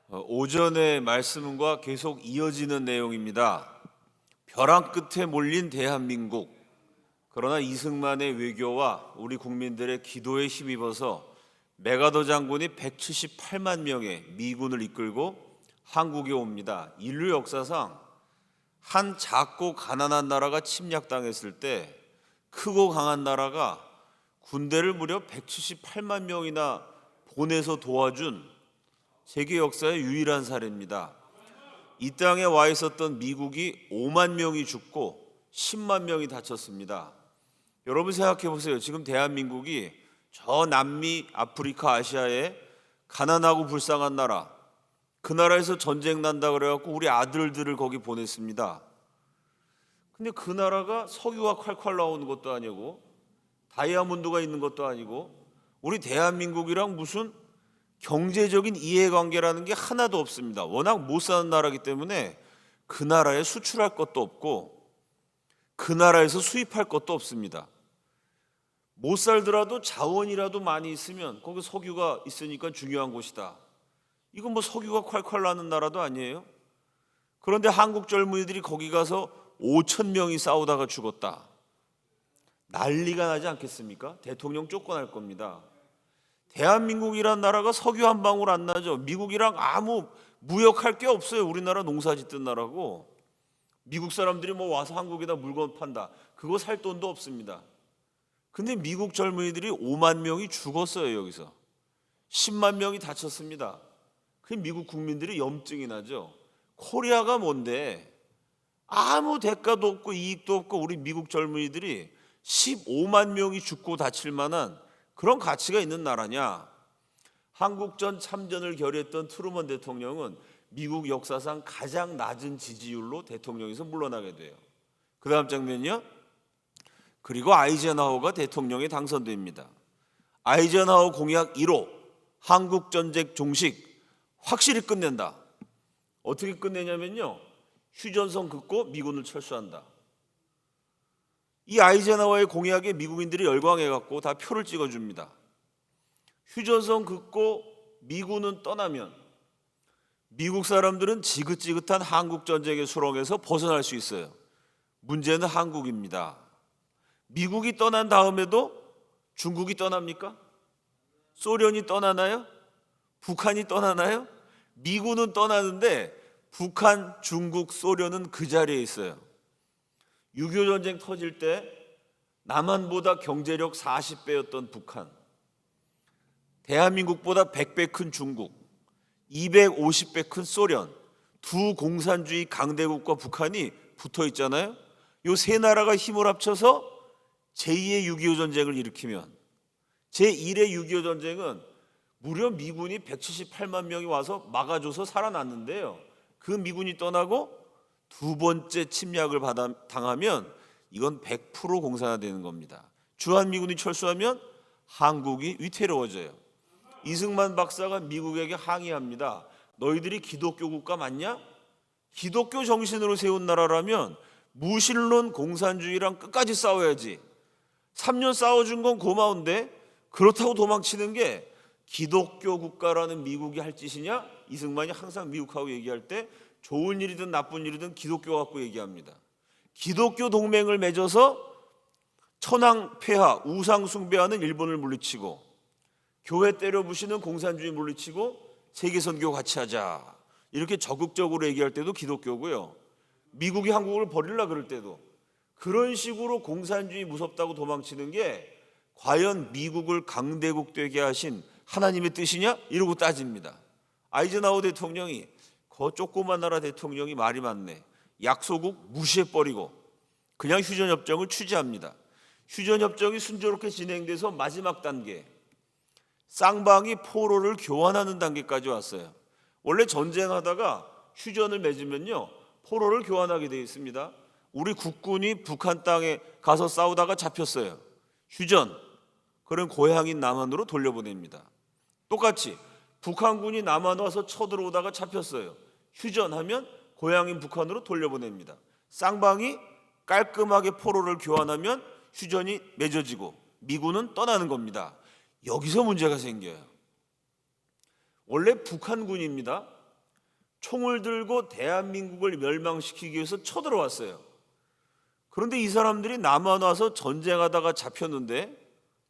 오전의 말씀과 계속 이어지는 내용입니다. 벼랑 끝에 몰린 대한민국. 그러나 이승만의 외교와 우리 국민들의 기도에 힘입어서 메가더 장군이 178만 명의 미군을 이끌고 한국에 옵니다. 인류 역사상 한 작고 가난한 나라가 침략당했을 때 크고 강한 나라가 군대를 무려 178만 명이나 보내서 도와준 세계 역사의 유일한 사례입니다. 이 땅에 와 있었던 미국이 5만 명이 죽고 10만 명이 다쳤습니다. 여러분 생각해 보세요. 지금 대한민국이 저 남미, 아프리카, 아시아의 가난하고 불쌍한 나라, 그 나라에서 전쟁 난다 그래갖고 우리 아들들을 거기 보냈습니다. 근데 그 나라가 석유가 콸콸 나오는 것도 아니고 다이아몬드가 있는 것도 아니고 우리 대한민국이랑 무슨 경제적인 이해관계라는 게 하나도 없습니다. 워낙 못 사는 나라이기 때문에 그 나라에 수출할 것도 없고 그 나라에서 수입할 것도 없습니다. 못 살더라도 자원이라도 많이 있으면 거기 석유가 있으니까 중요한 곳이다. 이건 뭐 석유가 콸콸 나는 나라도 아니에요. 그런데 한국 젊은이들이 거기 가서 5천 명이 싸우다가 죽었다. 난리가 나지 않겠습니까? 대통령 쫓겨날 겁니다. 대한민국이란 나라가 석유 한 방울 안 나죠. 미국이랑 아무 무역할 게 없어요. 우리나라 농사 짓던 나라고. 미국 사람들이 뭐 와서 한국에다 물건 판다. 그거 살 돈도 없습니다. 근데 미국 젊은이들이 5만 명이 죽었어요. 여기서 10만 명이 다쳤습니다. 그 미국 국민들이 염증이 나죠. 코리아가 뭔데 아무 대가도 없고 이익도 없고 우리 미국 젊은이들이 15만 명이 죽고 다칠 만한 그런 가치가 있는 나라냐? 한국전 참전을 결의했던 트루먼 대통령은 미국 역사상 가장 낮은 지지율로 대통령에서 물러나게 돼요. 그 다음 장면이요. 그리고 아이젠하워가 대통령에 당선됩니다. 아이젠하워 공약 1호 한국전쟁 종식 확실히 끝낸다. 어떻게 끝내냐면요. 휴전선 긋고 미군을 철수한다. 이 아이젠하워의 공약에 미국인들이 열광해갖고 다 표를 찍어줍니다. 휴전선 긋고 미군은 떠나면 미국 사람들은 지긋지긋한 한국전쟁의 수렁에서 벗어날 수 있어요. 문제는 한국입니다. 미국이 떠난 다음에도 중국이 떠납니까? 소련이 떠나나요? 북한이 떠나나요? 미군은 떠나는데 북한, 중국, 소련은 그 자리에 있어요. 6.25 전쟁 터질 때 남한보다 경제력 40배였던 북한, 대한민국보다 100배 큰 중국, 250배 큰 소련, 두 공산주의 강대국과 북한이 붙어 있잖아요. 이 세 나라가 힘을 합쳐서 제2의 6.25 전쟁을 일으키면 제1의 6.25 전쟁은 무려 미군이 178만 명이 와서 막아줘서 살아났는데요. 그 미군이 떠나고 두 번째 침략을 당하면 이건 100% 공산화되는 겁니다. 주한미군이 철수하면 한국이 위태로워져요. 이승만 박사가 미국에게 항의합니다. 너희들이 기독교 국가 맞냐? 기독교 정신으로 세운 나라라면 무신론 공산주의랑 끝까지 싸워야지. 3년 싸워준 건 고마운데 그렇다고 도망치는 게 기독교 국가라는 미국이 할 짓이냐? 이승만이 항상 미국하고 얘기할 때 좋은 일이든 나쁜 일이든 기독교 갖고 얘기합니다. 기독교 동맹을 맺어서 천황 폐하, 우상 숭배하는 일본을 물리치고 교회 때려 부시는 공산주의 물리치고 세계 선교 같이 하자. 이렇게 적극적으로 얘기할 때도 기독교고요. 미국이 한국을 버리려 그럴 때도 그런 식으로 공산주의 무섭다고 도망치는 게 과연 미국을 강대국 되게 하신 하나님의 뜻이냐? 이러고 따집니다. 아이젠하워 대통령이 그 조그만 나라 대통령이 말이 많네. 약소국 무시해버리고 그냥 휴전협정을 취지합니다. 휴전협정이 순조롭게 진행돼서 마지막 단계 쌍방이 포로를 교환하는 단계까지 왔어요. 원래 전쟁하다가 휴전을 맺으면요 포로를 교환하게 되어 있습니다. 우리 국군이 북한 땅에 가서 싸우다가 잡혔어요. 휴전, 그런 고향인 남한으로 돌려보냅니다. 똑같이 북한군이 남한 와서 쳐들어오다가 잡혔어요. 휴전하면 고향인 북한으로 돌려보냅니다. 쌍방이 깔끔하게 포로를 교환하면 휴전이 맺어지고 미군은 떠나는 겁니다. 여기서 문제가 생겨요. 원래 북한군입니다. 총을 들고 대한민국을 멸망시키기 위해서 쳐들어왔어요. 그런데 이 사람들이 남한 와서 전쟁하다가 잡혔는데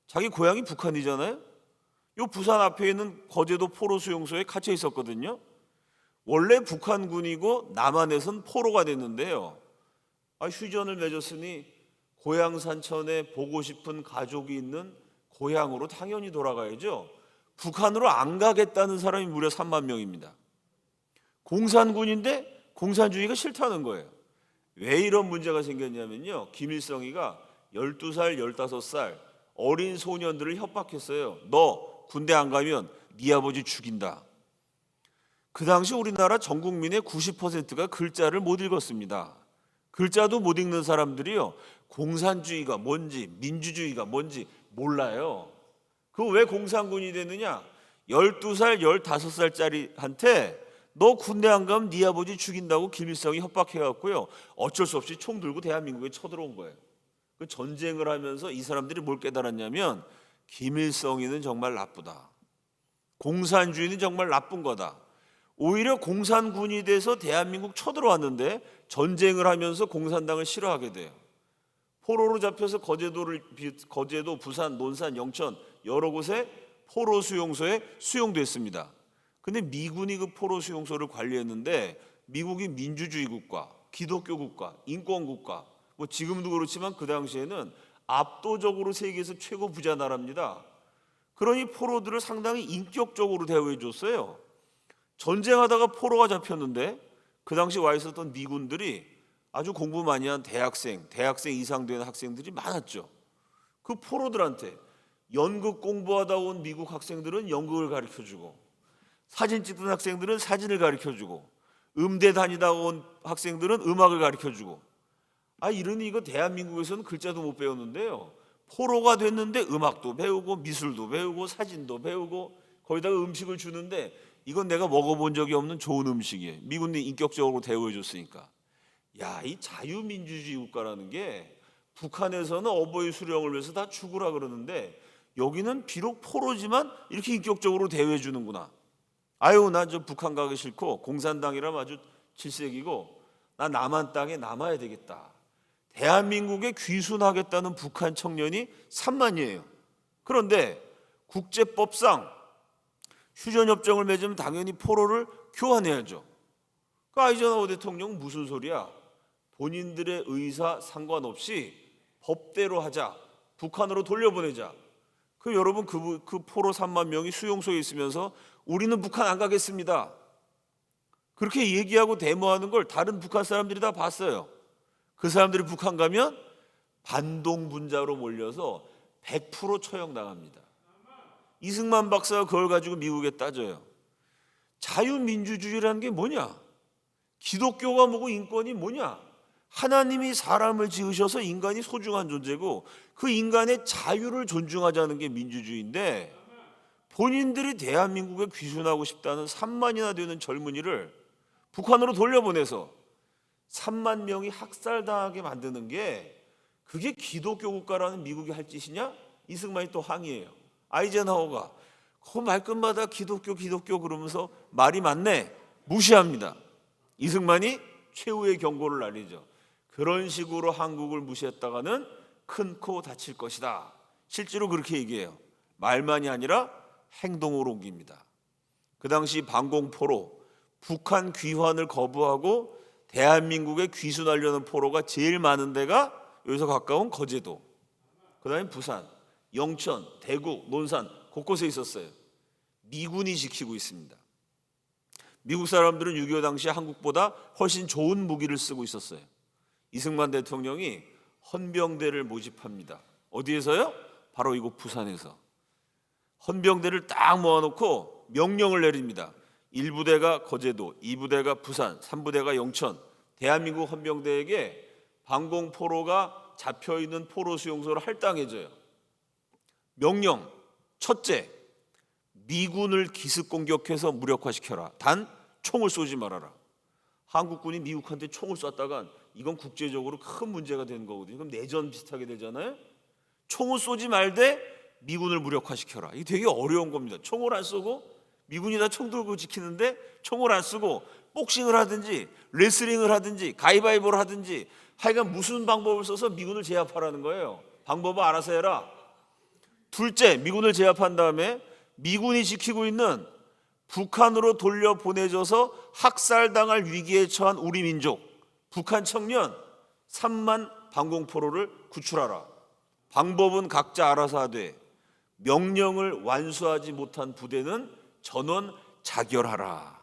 자기 고향이 북한이잖아요. 요 부산 앞에 있는 거제도 포로 수용소에 갇혀 있었거든요. 원래 북한군이고 남한에선 포로가 됐는데요. 휴전을 맺었으니 고향 산천에 보고 싶은 가족이 있는 고향으로 당연히 돌아가야죠. 북한으로 안 가겠다는 사람이 무려 3만 명입니다. 공산군인데 공산주의가 싫다는 거예요. 왜 이런 문제가 생겼냐면요. 김일성이가 12살, 15살 어린 소년들을 협박했어요. 너 군대 안 가면 네 아버지 죽인다. 그 당시 우리나라 전 국민의 90%가 글자를 못 읽었습니다. 글자도 못 읽는 사람들이요. 공산주의가 뭔지 민주주의가 뭔지 몰라요. 그 왜 공산군이 되느냐? 12살, 15살짜리한테 너 군대 안 가면 네 아버지 죽인다고 김일성이 협박해갖고요. 어쩔 수 없이 총 들고 대한민국에 쳐들어온 거예요. 그 전쟁을 하면서 이 사람들이 뭘 깨달았냐면 김일성이는 정말 나쁘다. 공산주의는 정말 나쁜 거다. 오히려 공산군이 돼서 대한민국 쳐들어왔는데 전쟁을 하면서 공산당을 싫어하게 돼요. 포로로 잡혀서 거제도, 부산, 논산, 영천 여러 곳에 포로 수용소에 수용됐습니다. 근데 미군이 그 포로 수용소를 관리했는데 미국이 민주주의 국가, 기독교 국가, 인권 국가, 뭐 지금도 그렇지만 그 당시에는 압도적으로 세계에서 최고 부자 나라입니다. 그러니 포로들을 상당히 인격적으로 대우해 줬어요. 전쟁하다가 포로가 잡혔는데 그 당시 와 있었던 미군들이 아주 공부 많이 한 대학생 이상 된 학생들이 많았죠. 그 포로들한테 연극 공부하다 온 미국 학생들은 연극을 가르쳐주고 사진 찍던 학생들은 사진을 가르쳐주고 음대 다니다 온 학생들은 음악을 가르쳐주고 이러니 이거 대한민국에서는 글자도 못 배웠는데요. 포로가 됐는데 음악도 배우고 미술도 배우고 사진도 배우고 거기다가 음식을 주는데 이건 내가 먹어본 적이 없는 좋은 음식이에요. 미군이 인격적으로 대우해 줬으니까. 이 자유민주주의 국가라는 게 북한에서는 어버이 수령을 위해서 다 죽으라 그러는데 여기는 비록 포로지만 이렇게 인격적으로 대우해 주는구나. 나 저 북한 가기 싫고 공산당이라면 아주 질색이고 나 남한 땅에 남아야 되겠다. 대한민국에 귀순하겠다는 북한 청년이 3만이에요. 그런데 국제법상 휴전협정을 맺으면 당연히 포로를 교환해야죠. 그 아이젠하워 대통령 무슨 소리야? 본인들의 의사 상관없이 법대로 하자. 북한으로 돌려보내자. 여러분 그 포로 3만 명이 수용소에 있으면서 우리는 북한 안 가겠습니다. 그렇게 얘기하고 데모하는 걸 다른 북한 사람들이 다 봤어요. 그 사람들이 북한 가면 반동분자로 몰려서 100% 처형당합니다. 이승만 박사가 그걸 가지고 미국에 따져요. 자유민주주의라는 게 뭐냐? 기독교가 뭐고 인권이 뭐냐? 하나님이 사람을 지으셔서 인간이 소중한 존재고 그 인간의 자유를 존중하자는 게 민주주의인데 본인들이 대한민국에 귀순하고 싶다는 3만이나 되는 젊은이를 북한으로 돌려보내서 3만 명이 학살당하게 만드는 게 그게 기독교 국가라는 미국이 할 짓이냐? 이승만이 또 항의해요. 아이젠하워가 그 말끝마다 기독교 그러면서 말이 많네. 무시합니다. 이승만이 최후의 경고를 날리죠. 그런 식으로 한국을 무시했다가는 큰 코 다칠 것이다. 실제로 그렇게 얘기해요. 말만이 아니라 행동으로 옮깁니다. 그 당시 반공포로 북한 귀환을 거부하고 대한민국에 귀순하려는 포로가 제일 많은 데가 여기서 가까운 거제도, 그 다음에 부산, 영천, 대구, 논산 곳곳에 있었어요. 미군이 지키고 있습니다. 미국 사람들은 6.25 당시 한국보다 훨씬 좋은 무기를 쓰고 있었어요. 이승만 대통령이 헌병대를 모집합니다. 어디에서요? 바로 이곳 부산에서. 헌병대를 딱 모아놓고 명령을 내립니다. 1부대가 거제도, 2부대가 부산, 3부대가 영천. 대한민국 헌병대에게 반공포로가 잡혀있는 포로 수용소를 할당해줘요. 명령, 첫째, 미군을 기습 공격해서 무력화시켜라. 단 총을 쏘지 말아라. 한국군이 미국한테 총을 쐈다간 이건 국제적으로 큰 문제가 되는 거거든요. 그럼 내전 비슷하게 되잖아요. 총을 쏘지 말되 미군을 무력화시켜라. 이게 되게 어려운 겁니다. 총을 안 쏘고 미군이 다 총 들고 지키는데 총을 안 쓰고 복싱을 하든지 레슬링을 하든지 가위바위보를 하든지 하여간 무슨 방법을 써서 미군을 제압하라는 거예요. 방법은 알아서 해라. 둘째, 미군을 제압한 다음에 미군이 지키고 있는 북한으로 돌려보내져서 학살당할 위기에 처한 우리 민족, 북한 청년 3만 방공포로를 구출하라. 방법은 각자 알아서 하되 명령을 완수하지 못한 부대는 전원 자결하라.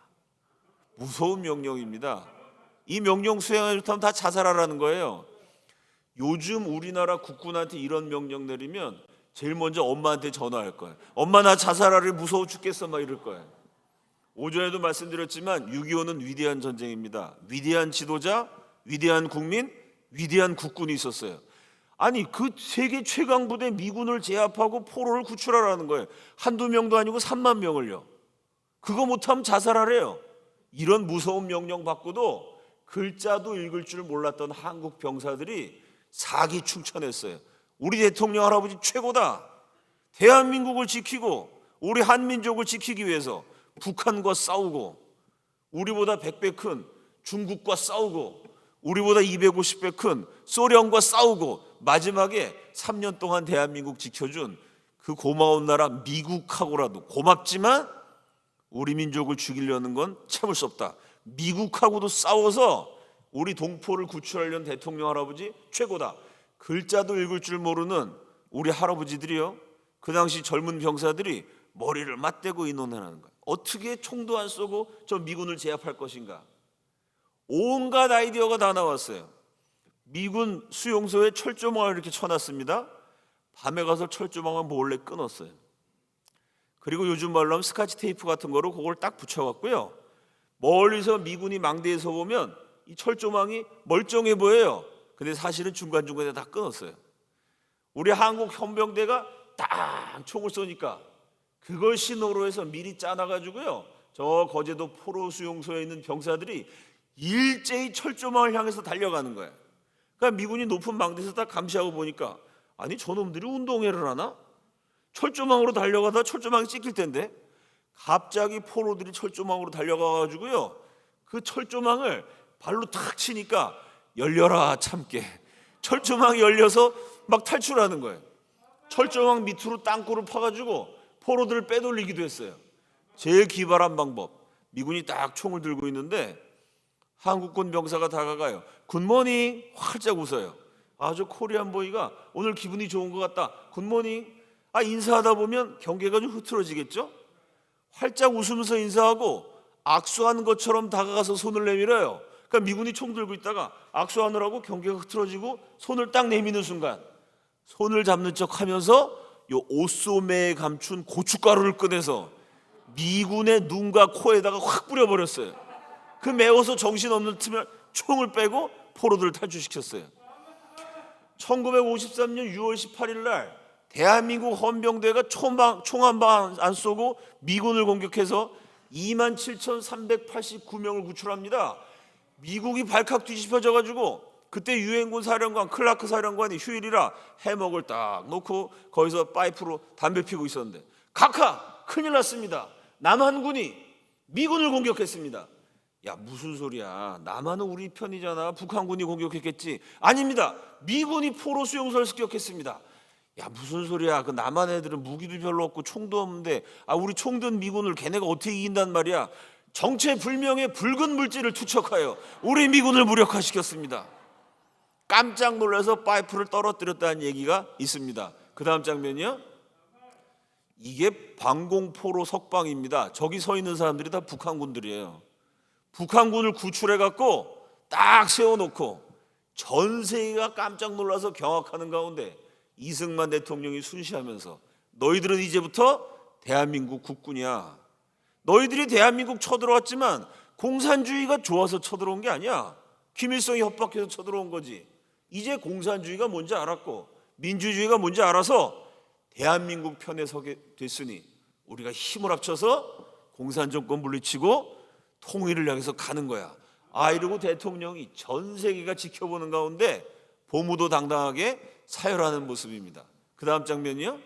무서운 명령입니다. 이 명령 수행하지 못하면 다 자살하라는 거예요. 요즘 우리나라 국군한테 이런 명령 내리면 제일 먼저 엄마한테 전화할 거예요. 엄마 나 자살하래, 무서워 죽겠어, 막 이럴 거예요. 오전에도 말씀드렸지만 6.25는 위대한 전쟁입니다. 위대한 지도자, 위대한 국민, 위대한 국군이 있었어요. 아니 그 세계 최강 부대 미군을 제압하고 포로를 구출하라는 거예요. 한두 명도 아니고 3만 명을요. 그거 못하면 자살하래요. 이런 무서운 명령 받고도 글자도 읽을 줄 몰랐던 한국 병사들이 사기 충천했어요. 우리 대통령 할아버지 최고다. 대한민국을 지키고 우리 한민족을 지키기 위해서 북한과 싸우고, 우리보다 100배 큰 중국과 싸우고, 우리보다 250배 큰 소련과 싸우고, 마지막에 3년 동안 대한민국 지켜준 그 고마운 나라 미국하고라도, 고맙지만 우리 민족을 죽이려는 건 참을 수 없다. 미국하고도 싸워서 우리 동포를 구출하려는 대통령 할아버지 최고다. 글자도 읽을 줄 모르는 우리 할아버지들이요, 그 당시 젊은 병사들이 머리를 맞대고 의논하는 거예요. 어떻게 총도 안 쏘고 저 미군을 제압할 것인가. 온갖 아이디어가 다 나왔어요. 미군 수용소에 철조망을 이렇게 쳐놨습니다. 밤에 가서 철조망을 몰래 끊었어요. 그리고 요즘 말로 하면 스카치 테이프 같은 거로 그걸 딱 붙여갖고요, 멀리서 미군이 망대에서 보면 이 철조망이 멀쩡해 보여요. 근데 사실은 중간중간에 다 끊었어요. 우리 한국 현병대가 딱 총을 쏘니까 그걸 신호로 해서 미리 짜놔가지고요, 저 거제도 포로 수용소에 있는 병사들이 일제히 철조망을 향해서 달려가는 거예요. 그러니까 미군이 높은 망대에서 딱 감시하고 보니까, 아니 저놈들이 운동회를 하나? 철조망으로 달려가다 철조망이 찍힐 텐데 갑자기 포로들이 철조망으로 달려가가지고요, 그 철조망을 발로 탁 치니까 열려라 참깨, 철조망이 열려서 막 탈출하는 거예요. 철조망 밑으로 땅굴을 파가지고 포로들을 빼돌리기도 했어요. 제일 기발한 방법, 미군이 딱 총을 들고 있는데 한국군 병사가 다가가요. 굿모닝 활짝 웃어요. 아주 코리안 보이가 오늘 기분이 좋은 것 같다. 굿모닝. 인사하다 보면 경계가 좀 흐트러지겠죠. 활짝 웃으면서 인사하고 악수하는 것처럼 다가가서 손을 내밀어요. 그러니까 미군이 총 들고 있다가 악수하느라고 경계가 흐트러지고 손을 딱 내미는 순간 손을 잡는 척 하면서 요 옷소매에 감춘 고춧가루를 꺼내서 미군의 눈과 코에다가 확 뿌려버렸어요. 그 매워서 정신없는 틈에 총을 빼고 포로들을 탈출시켰어요. 1953년 6월 18일 날 대한민국 헌병대가 총 한 방 안 쏘고 미군을 공격해서 27,389명을 구출합니다. 미국이 발칵 뒤집혀져가지고 그때 유엔군 사령관 클라크 사령관이 휴일이라 해먹을 딱 놓고 거기서 파이프로 담배 피고 있었는데, 카카 큰일 났습니다. 남한군이 미군을 공격했습니다. 야 무슨 소리야, 남한은 우리 편이잖아. 북한군이 공격했겠지. 아닙니다. 미군이 포로 수용소를 습격했습니다. 야 무슨 소리야, 그 남한 애들은 무기도 별로 없고 총도 없는데 우리 총 든 미군을 걔네가 어떻게 이긴단 말이야. 정체불명의 붉은 물질을 투척하여 우리 미군을 무력화시켰습니다. 깜짝 놀라서 파이프를 떨어뜨렸다는 얘기가 있습니다. 그 다음 장면이요, 이게 방공포로 석방입니다. 저기 서 있는 사람들이 다 북한군들이에요. 북한군을 구출해갖고 딱 세워놓고 전 세계가 깜짝 놀라서 경악하는 가운데 이승만 대통령이 순시하면서, 너희들은 이제부터 대한민국 국군이야. 너희들이 대한민국 쳐들어왔지만 공산주의가 좋아서 쳐들어온 게 아니야. 김일성이 협박해서 쳐들어온 거지. 이제 공산주의가 뭔지 알았고 민주주의가 뭔지 알아서 대한민국 편에 서게 됐으니 우리가 힘을 합쳐서 공산정권 물리치고 통일을 향해서 가는 거야. 이러고 대통령이 전 세계가 지켜보는 가운데 보무도 당당하게 사열하는 모습입니다. 그 다음 장면이요,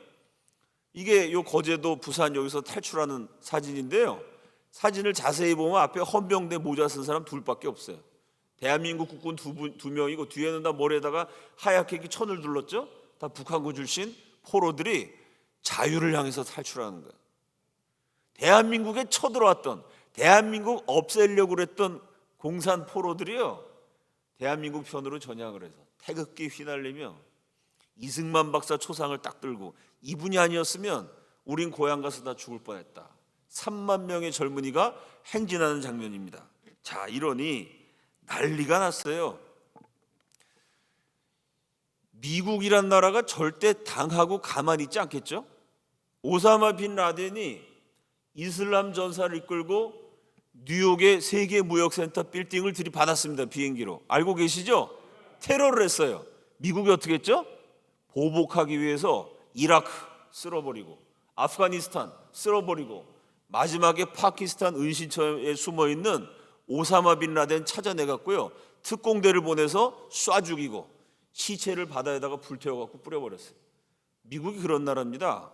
이게 요 거제도 부산 여기서 탈출하는 사진인데요. 사진을 자세히 보면 앞에 헌병대 모자 쓴 사람 둘밖에 없어요. 대한민국 국군 두 명이고 뒤에는 다 머리에다가 하얗게 이렇게 천을 둘렀죠. 다 북한군 출신 포로들이 자유를 향해서 탈출하는 거예요. 대한민국에 쳐들어왔던, 대한민국 없애려고 했던 공산 포로들이요, 대한민국 편으로 전향을 해서 태극기 휘날리며 이승만 박사 초상을 딱 들고 이분이 아니었으면 우린 고향 가서 다 죽을 뻔했다. 3만 명의 젊은이가 행진하는 장면입니다. 자, 이러니 난리가 났어요. 미국이란 나라가 절대 당하고 가만히 있지 않겠죠? 오사마 빈 라덴이 이슬람 전사를 이끌고 뉴욕의 세계무역센터 빌딩을 들이받았습니다. 비행기로. 알고 계시죠? 테러를 했어요. 미국이 어떻게 했죠? 보복하기 위해서 이라크 쓸어버리고 아프가니스탄 쓸어버리고 마지막에 파키스탄 은신처에 숨어있는 오사마 빈 라덴 찾아내갔고요, 특공대를 보내서 쏴 죽이고 시체를 바다에다가 불태워갖고 뿌려버렸어요. 미국이 그런 나라입니다.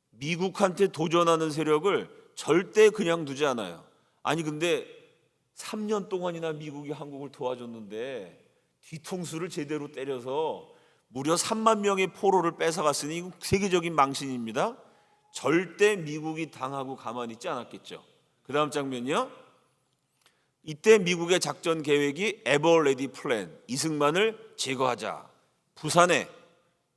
미국한테 도전하는 세력을 절대 그냥 두지 않아요. 아니 근데 3년 동안이나 미국이 한국을 도와줬는데 뒤통수를 제대로 때려서 무려 3만 명의 포로를 뺏어갔으니 이건 세계적인 망신입니다. 절대 미국이 당하고 가만히 있지 않았겠죠. 그 다음 장면이요. 이때 미국의 작전 계획이 에버레디 플랜, 이승만을 제거하자. 부산에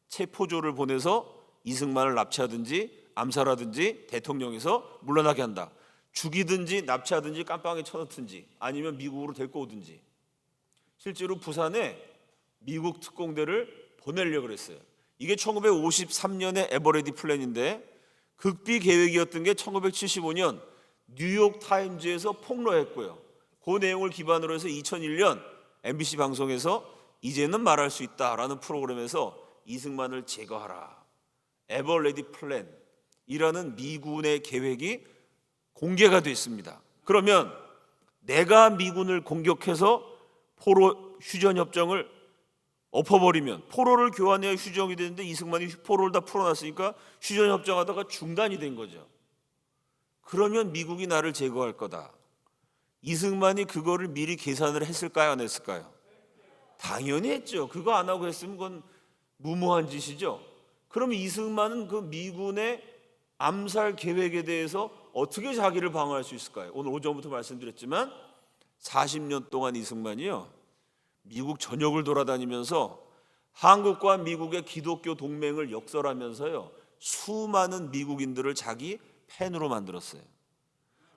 체포조를 보내서 이승만을 납치하든지 암살하든지 대통령에서 물러나게 한다. 죽이든지 납치하든지 깜빵에 쳐넣든지 아니면 미국으로 데리고 오든지. 실제로 부산에 미국 특공대를 보내려고 그랬어요. 이게 1953년의 에버레디 플랜인데 극비 계획이었던 게 1975년 뉴욕 타임즈에서 폭로했고요. 그 내용을 기반으로 해서 2001년 MBC 방송에서 이제는 말할 수 있다라는 프로그램에서 이승만을 제거하라, 에버레디 플랜이라는 미군의 계획이 공개가 됐습니다. 그러면 내가 미군을 공격해서 포로 휴전협정을 엎어버리면 포로를 교환해야 휴전이 되는데 이승만이 포로를 다 풀어놨으니까 휴전협정하다가 중단이 된 거죠. 그러면 미국이 나를 제거할 거다. 이승만이 그거를 미리 계산을 했을까요, 안 했을까요? 당연히 했죠. 그거 안 하고 했으면 그건 무모한 짓이죠. 그럼 이승만은 그 미군의 암살 계획에 대해서 어떻게 자기를 방어할 수 있을까요? 오늘 오전부터 말씀드렸지만 40년 동안 이승만이요, 미국 전역을 돌아다니면서 한국과 미국의 기독교 동맹을 역설하면서요, 수많은 미국인들을 자기 팬으로 만들었어요.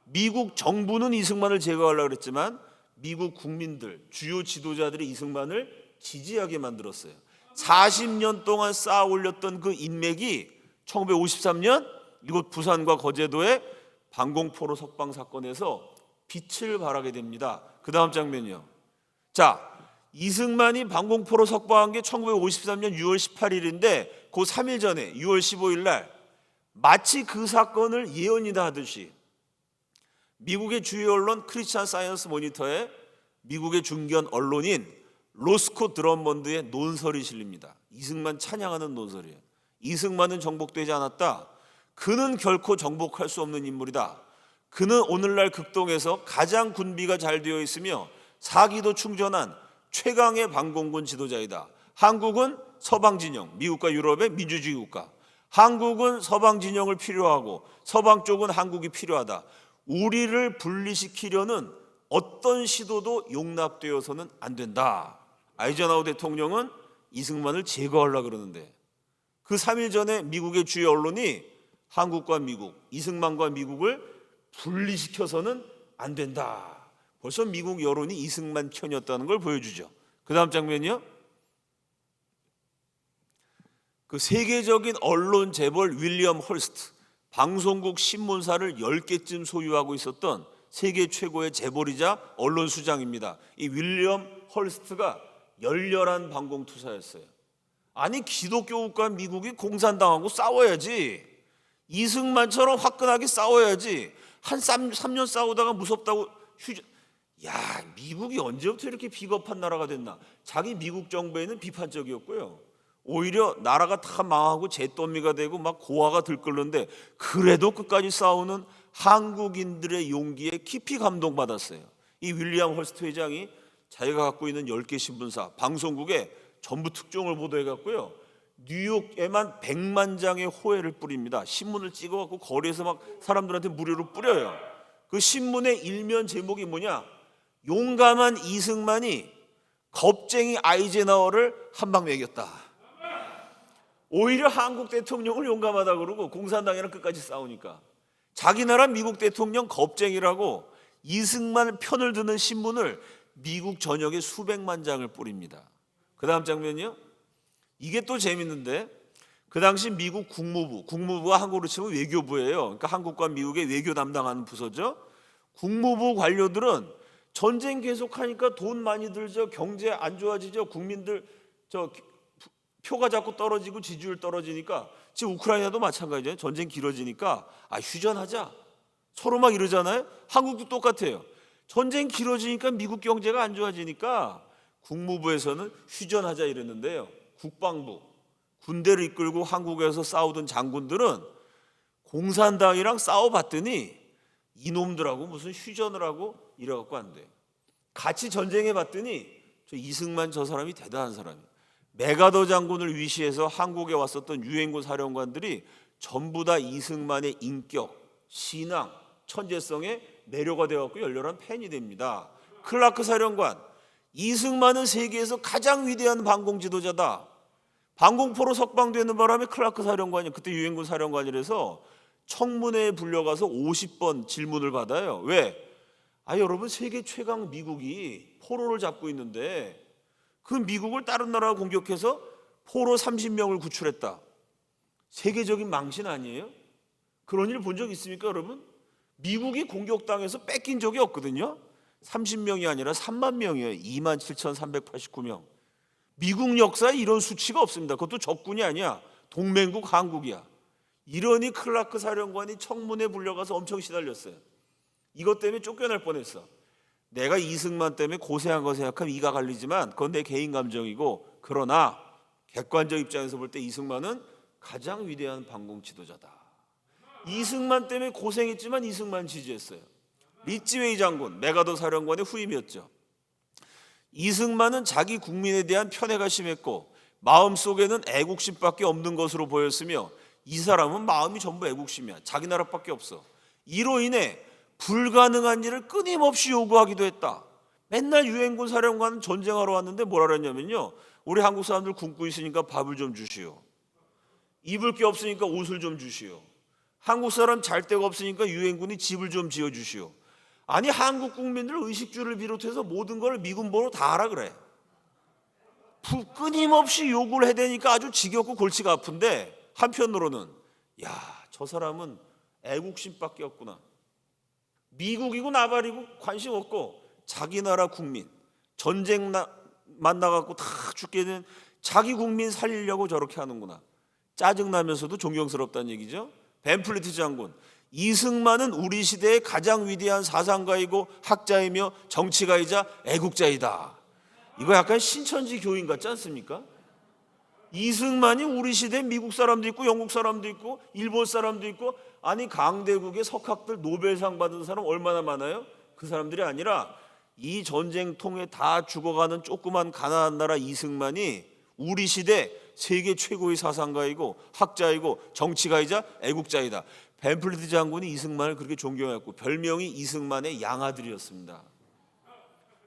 미국 정부는 이승만을 제거하려고 했지만 미국 국민들, 주요 지도자들이 이승만을 지지하게 만들었어요. 40년 동안 쌓아 올렸던 그 인맥이 1953년 이곳 부산과 거제도의 방공포로 석방 사건에서 빛을 발하게 됩니다. 그 다음 장면이요. 자, 이승만이 방공포로 석방한 게 1953년 6월 18일인데 그 3일 전에 6월 15일 날 마치 그 사건을 예언이다 하듯이 미국의 주요 언론 크리스찬 사이언스 모니터에 미국의 중견 언론인 로스코 드럼먼드의 논설이 실립니다. 이승만 찬양하는 논설이에요. 이승만은 정복되지 않았다. 그는 결코 정복할 수 없는 인물이다. 그는 오늘날 극동에서 가장 군비가 잘 되어 있으며 사기도 충전한 최강의 방공군 지도자이다. 한국은 서방 진영, 미국과 유럽의 민주주의 국가. 한국은 서방 진영을 필요하고 서방 쪽은 한국이 필요하다. 우리를 분리시키려는 어떤 시도도 용납되어서는 안 된다. 아이젠하워 대통령은 이승만을 제거하려고 그러는데 그 3일 전에 미국의 주요 언론이 한국과 미국, 이승만과 미국을 분리시켜서는 안 된다. 벌써 미국 여론이 이승만 편이었다는 걸 보여주죠. 그 다음 장면이요. 그 세계적인 언론 재벌 윌리엄 헐스트, 방송국 신문사를 10개쯤 소유하고 있었던 세계 최고의 재벌이자 언론 수장입니다. 이 윌리엄 헐스트가 열렬한 방공투사였어요. 아니 기독교 국가 미국이 공산당하고 싸워야지. 이승만처럼 화끈하게 싸워야지. 한 3년 싸우다가 무섭다고 야, 미국이 언제부터 이렇게 비겁한 나라가 됐나. 자기 미국 정부에는 비판적이었고요, 오히려 나라가 다 망하고 잿더미가 되고 막 고아가 들끓는데 그래도 끝까지 싸우는 한국인들의 용기에 깊이 감동받았어요. 이 윌리엄 헐스트 회장이 자기가 갖고 있는 10개 신문사, 방송국에 전부 특종을 보도해갖고요, 뉴욕에만 100만 장의 호해를 뿌립니다. 신문을 찍어갖고 거리에서 막 사람들한테 무료로 뿌려요. 그 신문의 일면 제목이 뭐냐? 용감한 이승만이 겁쟁이 아이젠하워를 한 방 먹였다. 오히려 한국 대통령을 용감하다 그러고 공산당이랑 끝까지 싸우니까 자기 나라 미국 대통령 겁쟁이라고 이승만 편을 드는 신문을 미국 전역에 수백만 장을 뿌립니다. 그 다음 장면이요. 이게 또 재밌는데, 그 당시 미국 국무부가 한국으로 치면 외교부예요. 그러니까 한국과 미국의 외교 담당하는 부서죠. 국무부 관료들은 전쟁 계속하니까 돈 많이 들죠. 경제 안 좋아지죠. 국민들 표가 자꾸 떨어지고 지지율 떨어지니까, 지금 우크라이나도 마찬가지예요. 전쟁 길어지니까 휴전하자. 서로 막 이러잖아요. 한국도 똑같아요. 전쟁 길어지니까 미국 경제가 안 좋아지니까 국무부에서는 휴전하자 이랬는데요. 국방부, 군대를 이끌고 한국에서 싸우던 장군들은 공산당이랑 싸워봤더니 이놈들하고 무슨 휴전을 하고 이래갖고 안 돼. 같이 전쟁해봤더니 저 이승만 저 사람이 대단한 사람이에요. 메가더 장군을 위시해서 한국에 왔었던 유엔군 사령관들이 전부 다 이승만의 인격, 신앙, 천재성에 매료가 되어갖고 열렬한 팬이 됩니다. 클라크 사령관, 이승만은 세계에서 가장 위대한 방공 지도자다. 방공포로 석방되는 바람에 클라크 사령관이, 그때 유엔군 사령관이라서 청문회에 불려가서 50번 질문을 받아요. 왜? 여러분, 세계 최강 미국이 포로를 잡고 있는데 그 미국을 다른 나라가 공격해서 포로 30명을 구출했다. 세계적인 망신 아니에요? 그런 일 본 적 있습니까, 여러분? 미국이 공격당해서 뺏긴 적이 없거든요. 30명이 아니라 3만 명이에요. 27,389명. 미국 역사에 이런 수치가 없습니다. 그것도 적군이 아니야. 동맹국 한국이야. 이러니 클라크 사령관이 청문회 불려가서 엄청 시달렸어요. 이것 때문에 쫓겨날 뻔했어. 내가 이승만 때문에 고생한 거 생각하면 이가 갈리지만 그건 내 개인 감정이고, 그러나 객관적 입장에서 볼 때 이승만은 가장 위대한 방공 지도자다. 이승만 때문에 고생했지만 이승만 지지했어요. 리찌웨이 장군, 메가더 사령관의 후임이었죠. 이승만은 자기 국민에 대한 편애가 심했고 마음속에는 애국심밖에 없는 것으로 보였으며, 이 사람은 마음이 전부 애국심이야. 자기 나라밖에 없어. 이로 인해 불가능한 일을 끊임없이 요구하기도 했다. 맨날 유엔군 사령관은 전쟁하러 왔는데 뭐라 그랬냐면요, 우리 한국 사람들 굶고 있으니까 밥을 좀 주시오. 입을 게 없으니까 옷을 좀 주시오. 한국 사람 잘 데가 없으니까 유엔군이 집을 좀 지어주시오. 아니, 한국 국민들 의식주를 비롯해서 모든 걸 미군보로 다 하라 그래. 끊임없이 요구를 해대니까 아주 지겹고 골치가 아픈데, 한편으로는 저 사람은 애국심밖에 없구나. 미국이고 나발이고 관심 없고 자기 나라 국민, 전쟁 만나갖고 다 죽게 된 자기 국민 살리려고 저렇게 하는구나. 짜증나면서도 존경스럽다는 얘기죠. 벤플리트 장군, 이승만은 우리 시대의 가장 위대한 사상가이고 학자이며 정치가이자 애국자이다. 이거 약간 신천지 교인 같지 않습니까? 이승만이 우리 시대에 미국 사람도 있고 영국 사람도 있고 일본 사람도 있고, 아니 강대국의 석학들 노벨상 받은 사람 얼마나 많아요? 그 사람들이 아니라 이 전쟁통에 다 죽어가는 조그만 가난한 나라 이승만이 우리 시대 세계 최고의 사상가이고 학자이고 정치가이자 애국자이다. 벤플리트 장군이 이승만을 그렇게 존경했고 별명이 이승만의 양아들이었습니다.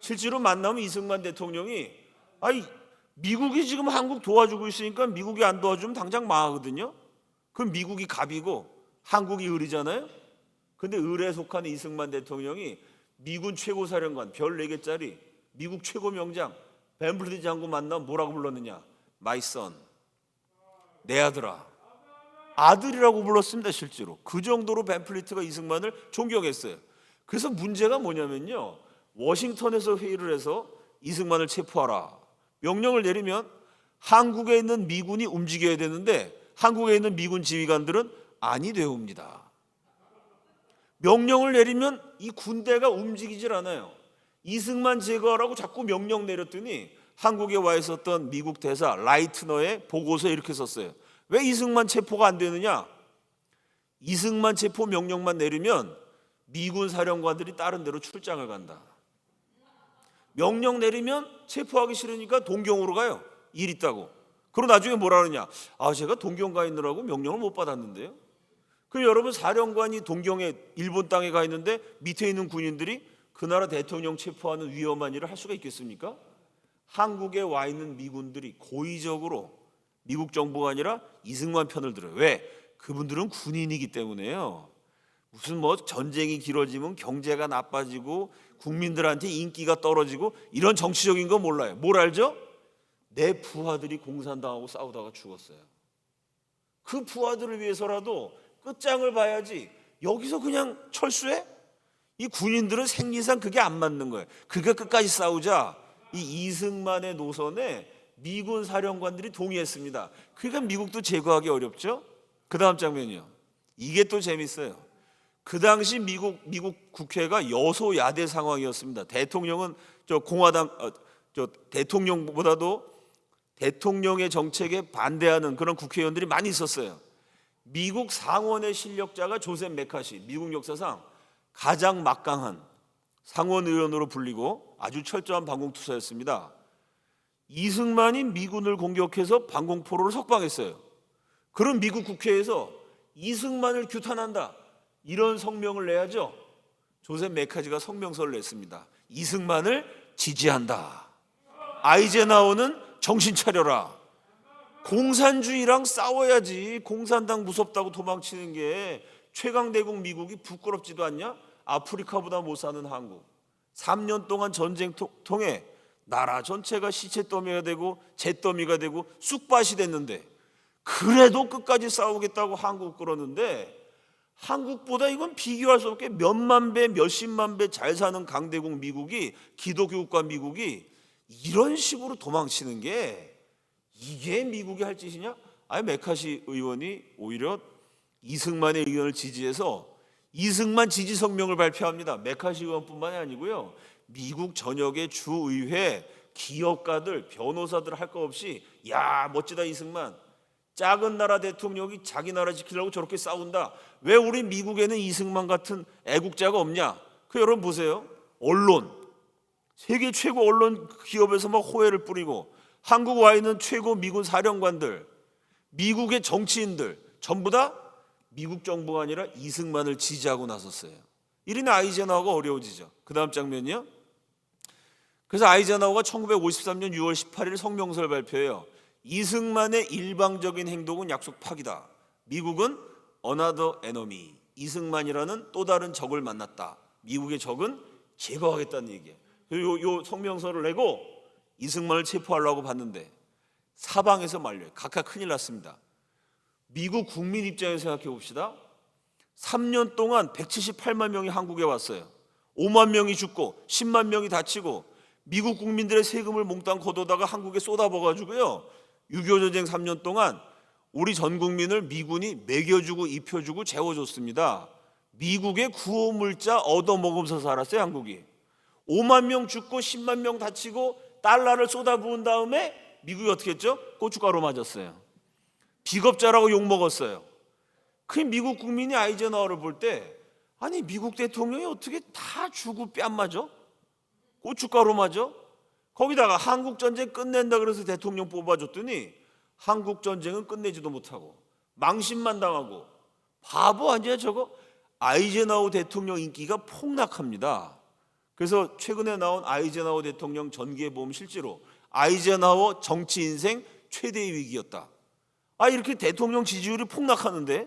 실제로 만나면 이승만 대통령이 미국이 지금 한국 도와주고 있으니까 미국이 안 도와주면 당장 망하거든요. 그럼 미국이 갑이고 한국이 을이잖아요. 근데 을에 속한 이승만 대통령이 미군 최고사령관 별 4개짜리 미국 최고 명장 벤플리트 장군 만나면 뭐라고 불렀느냐? My son, 내 아들아. 아들이라고 불렀습니다. 실제로 그 정도로 벤플리트가 이승만을 존경했어요. 그래서 문제가 뭐냐면요, 워싱턴에서 회의를 해서 이승만을 체포하라 명령을 내리면 한국에 있는 미군이 움직여야 되는데 한국에 있는 미군 지휘관들은 아니 되옵니다. 명령을 내리면 이 군대가 움직이질 않아요. 이승만 제거하라고 자꾸 명령 내렸더니 한국에 와 있었던 미국 대사 라이트너의 보고서에 이렇게 썼어요. 왜 이승만 체포가 안 되느냐? 이승만 체포 명령만 내리면 미군 사령관들이 다른 데로 출장을 간다. 명령 내리면 체포하기 싫으니까 동경으로 가요. 일 있다고. 그리고 나중에 뭐라 그러냐? 제가 동경 가 있느라고 명령을 못 받았는데요. 그럼 여러분, 사령관이 동경에 일본 땅에 가 있는데 밑에 있는 군인들이 그 나라 대통령 체포하는 위험한 일을 할 수가 있겠습니까? 한국에 와 있는 미군들이 고의적으로 미국 정부가 아니라 이승만 편을 들어요. 왜? 그분들은 군인이기 때문에요. 무슨 뭐 전쟁이 길어지면 경제가 나빠지고 국민들한테 인기가 떨어지고 이런 정치적인 거 몰라요. 뭘 알죠? 내 부하들이 공산당하고 싸우다가 죽었어요. 그 부하들을 위해서라도 끝장을 봐야지 여기서 그냥 철수해? 이 군인들은 생리상 그게 안 맞는 거예요. 그게 끝까지 싸우자. 이 이승만의 노선에 미군 사령관들이 동의했습니다. 그러니까 미국도 제거하기 어렵죠. 그 다음 장면이요. 이게 또 재밌어요. 그 당시 미국 국회가 여소야대 상황이었습니다. 대통령은 공화당 대통령보다도 대통령의 정책에 반대하는 그런 국회의원들이 많이 있었어요. 미국 상원의 실력자가 조셉 메카시, 미국 역사상 가장 막강한 상원 의원으로 불리고 아주 철저한 반공투사였습니다. 이승만이 미군을 공격해서 반공포로를 석방했어요. 그럼 미국 국회에서 이승만을 규탄한다, 이런 성명을 내야죠. 조셉 메카지가 성명서를 냈습니다. 이승만을 지지한다. 아이젠하워는 정신 차려라. 공산주의랑 싸워야지. 공산당 무섭다고 도망치는 게 최강대국 미국이 부끄럽지도 않냐? 아프리카보다 못 사는 한국. 3년 동안 전쟁 통해 나라 전체가 시체더미가 되고 잿더미가 되고 쑥밭이 됐는데 그래도 끝까지 싸우겠다고 한국 끌었는데, 한국보다 이건 비교할 수 없게 몇만 배 몇십만 배 잘 사는 강대국 미국이, 기독교국가 미국이 이런 식으로 도망치는 게 이게 미국이 할 짓이냐? 메카시 의원이 오히려 이승만의 의견을 지지해서 이승만 지지 성명을 발표합니다. 메카시 의원뿐만이 아니고요, 미국 전역의 주의회, 기업가들, 변호사들 할 거 없이 야 멋지다 이승만, 작은 나라 대통령이 자기 나라 지키려고 저렇게 싸운다. 왜 우리 미국에는 이승만 같은 애국자가 없냐? 여러분 보세요. 언론, 세계 최고 언론 기업에서 막 호해를 뿌리고 한국 와 있는 최고 미군 사령관들, 미국의 정치인들 전부 다 미국 정부가 아니라 이승만을 지지하고 나섰어요. 이러니 아이젠하워가 어려워지죠. 그 다음 장면이요. 그래서 아이젠하워가 1953년 6월 18일 성명서를 발표해요. 이승만의 일방적인 행동은 약속 파기다. 미국은 another enemy, 이승만이라는 또 다른 적을 만났다. 미국의 적은 제거하겠다는 얘기예요. 요 성명서를 내고 이승만을 체포하려고 봤는데 사방에서 말려요. 각각 큰일 났습니다. 미국 국민 입장에서 생각해 봅시다. 3년 동안 178만 명이 한국에 왔어요. 5만 명이 죽고 10만 명이 다치고 미국 국민들의 세금을 몽땅 걷어다가 한국에 쏟아부어가지고요, 6.25 전쟁 3년 동안 우리 전 국민을 미군이 먹여주고 입혀주고 재워줬습니다. 미국의 구호물자 얻어먹으면서 살았어요. 한국이 5만 명 죽고 10만 명 다치고 달러를 쏟아부은 다음에 미국이 어떻게 했죠? 고춧가루 맞았어요. 비겁자라고 욕먹었어요. 그 미국 국민이 아이젠하워를 볼 때, 아니 미국 대통령이 어떻게 다 주고 뺨 맞아? 고춧가루 맞아? 거기다가 한국전쟁 끝낸다 그래서 대통령 뽑아줬더니 한국전쟁은 끝내지도 못하고 망신만 당하고 바보 아니야 저거? 아이젠하워 대통령 인기가 폭락합니다. 그래서 최근에 나온 아이젠하워 대통령 전기에 보면 실제로 아이젠하워 정치 인생 최대의 위기였다. 이렇게 대통령 지지율이 폭락하는데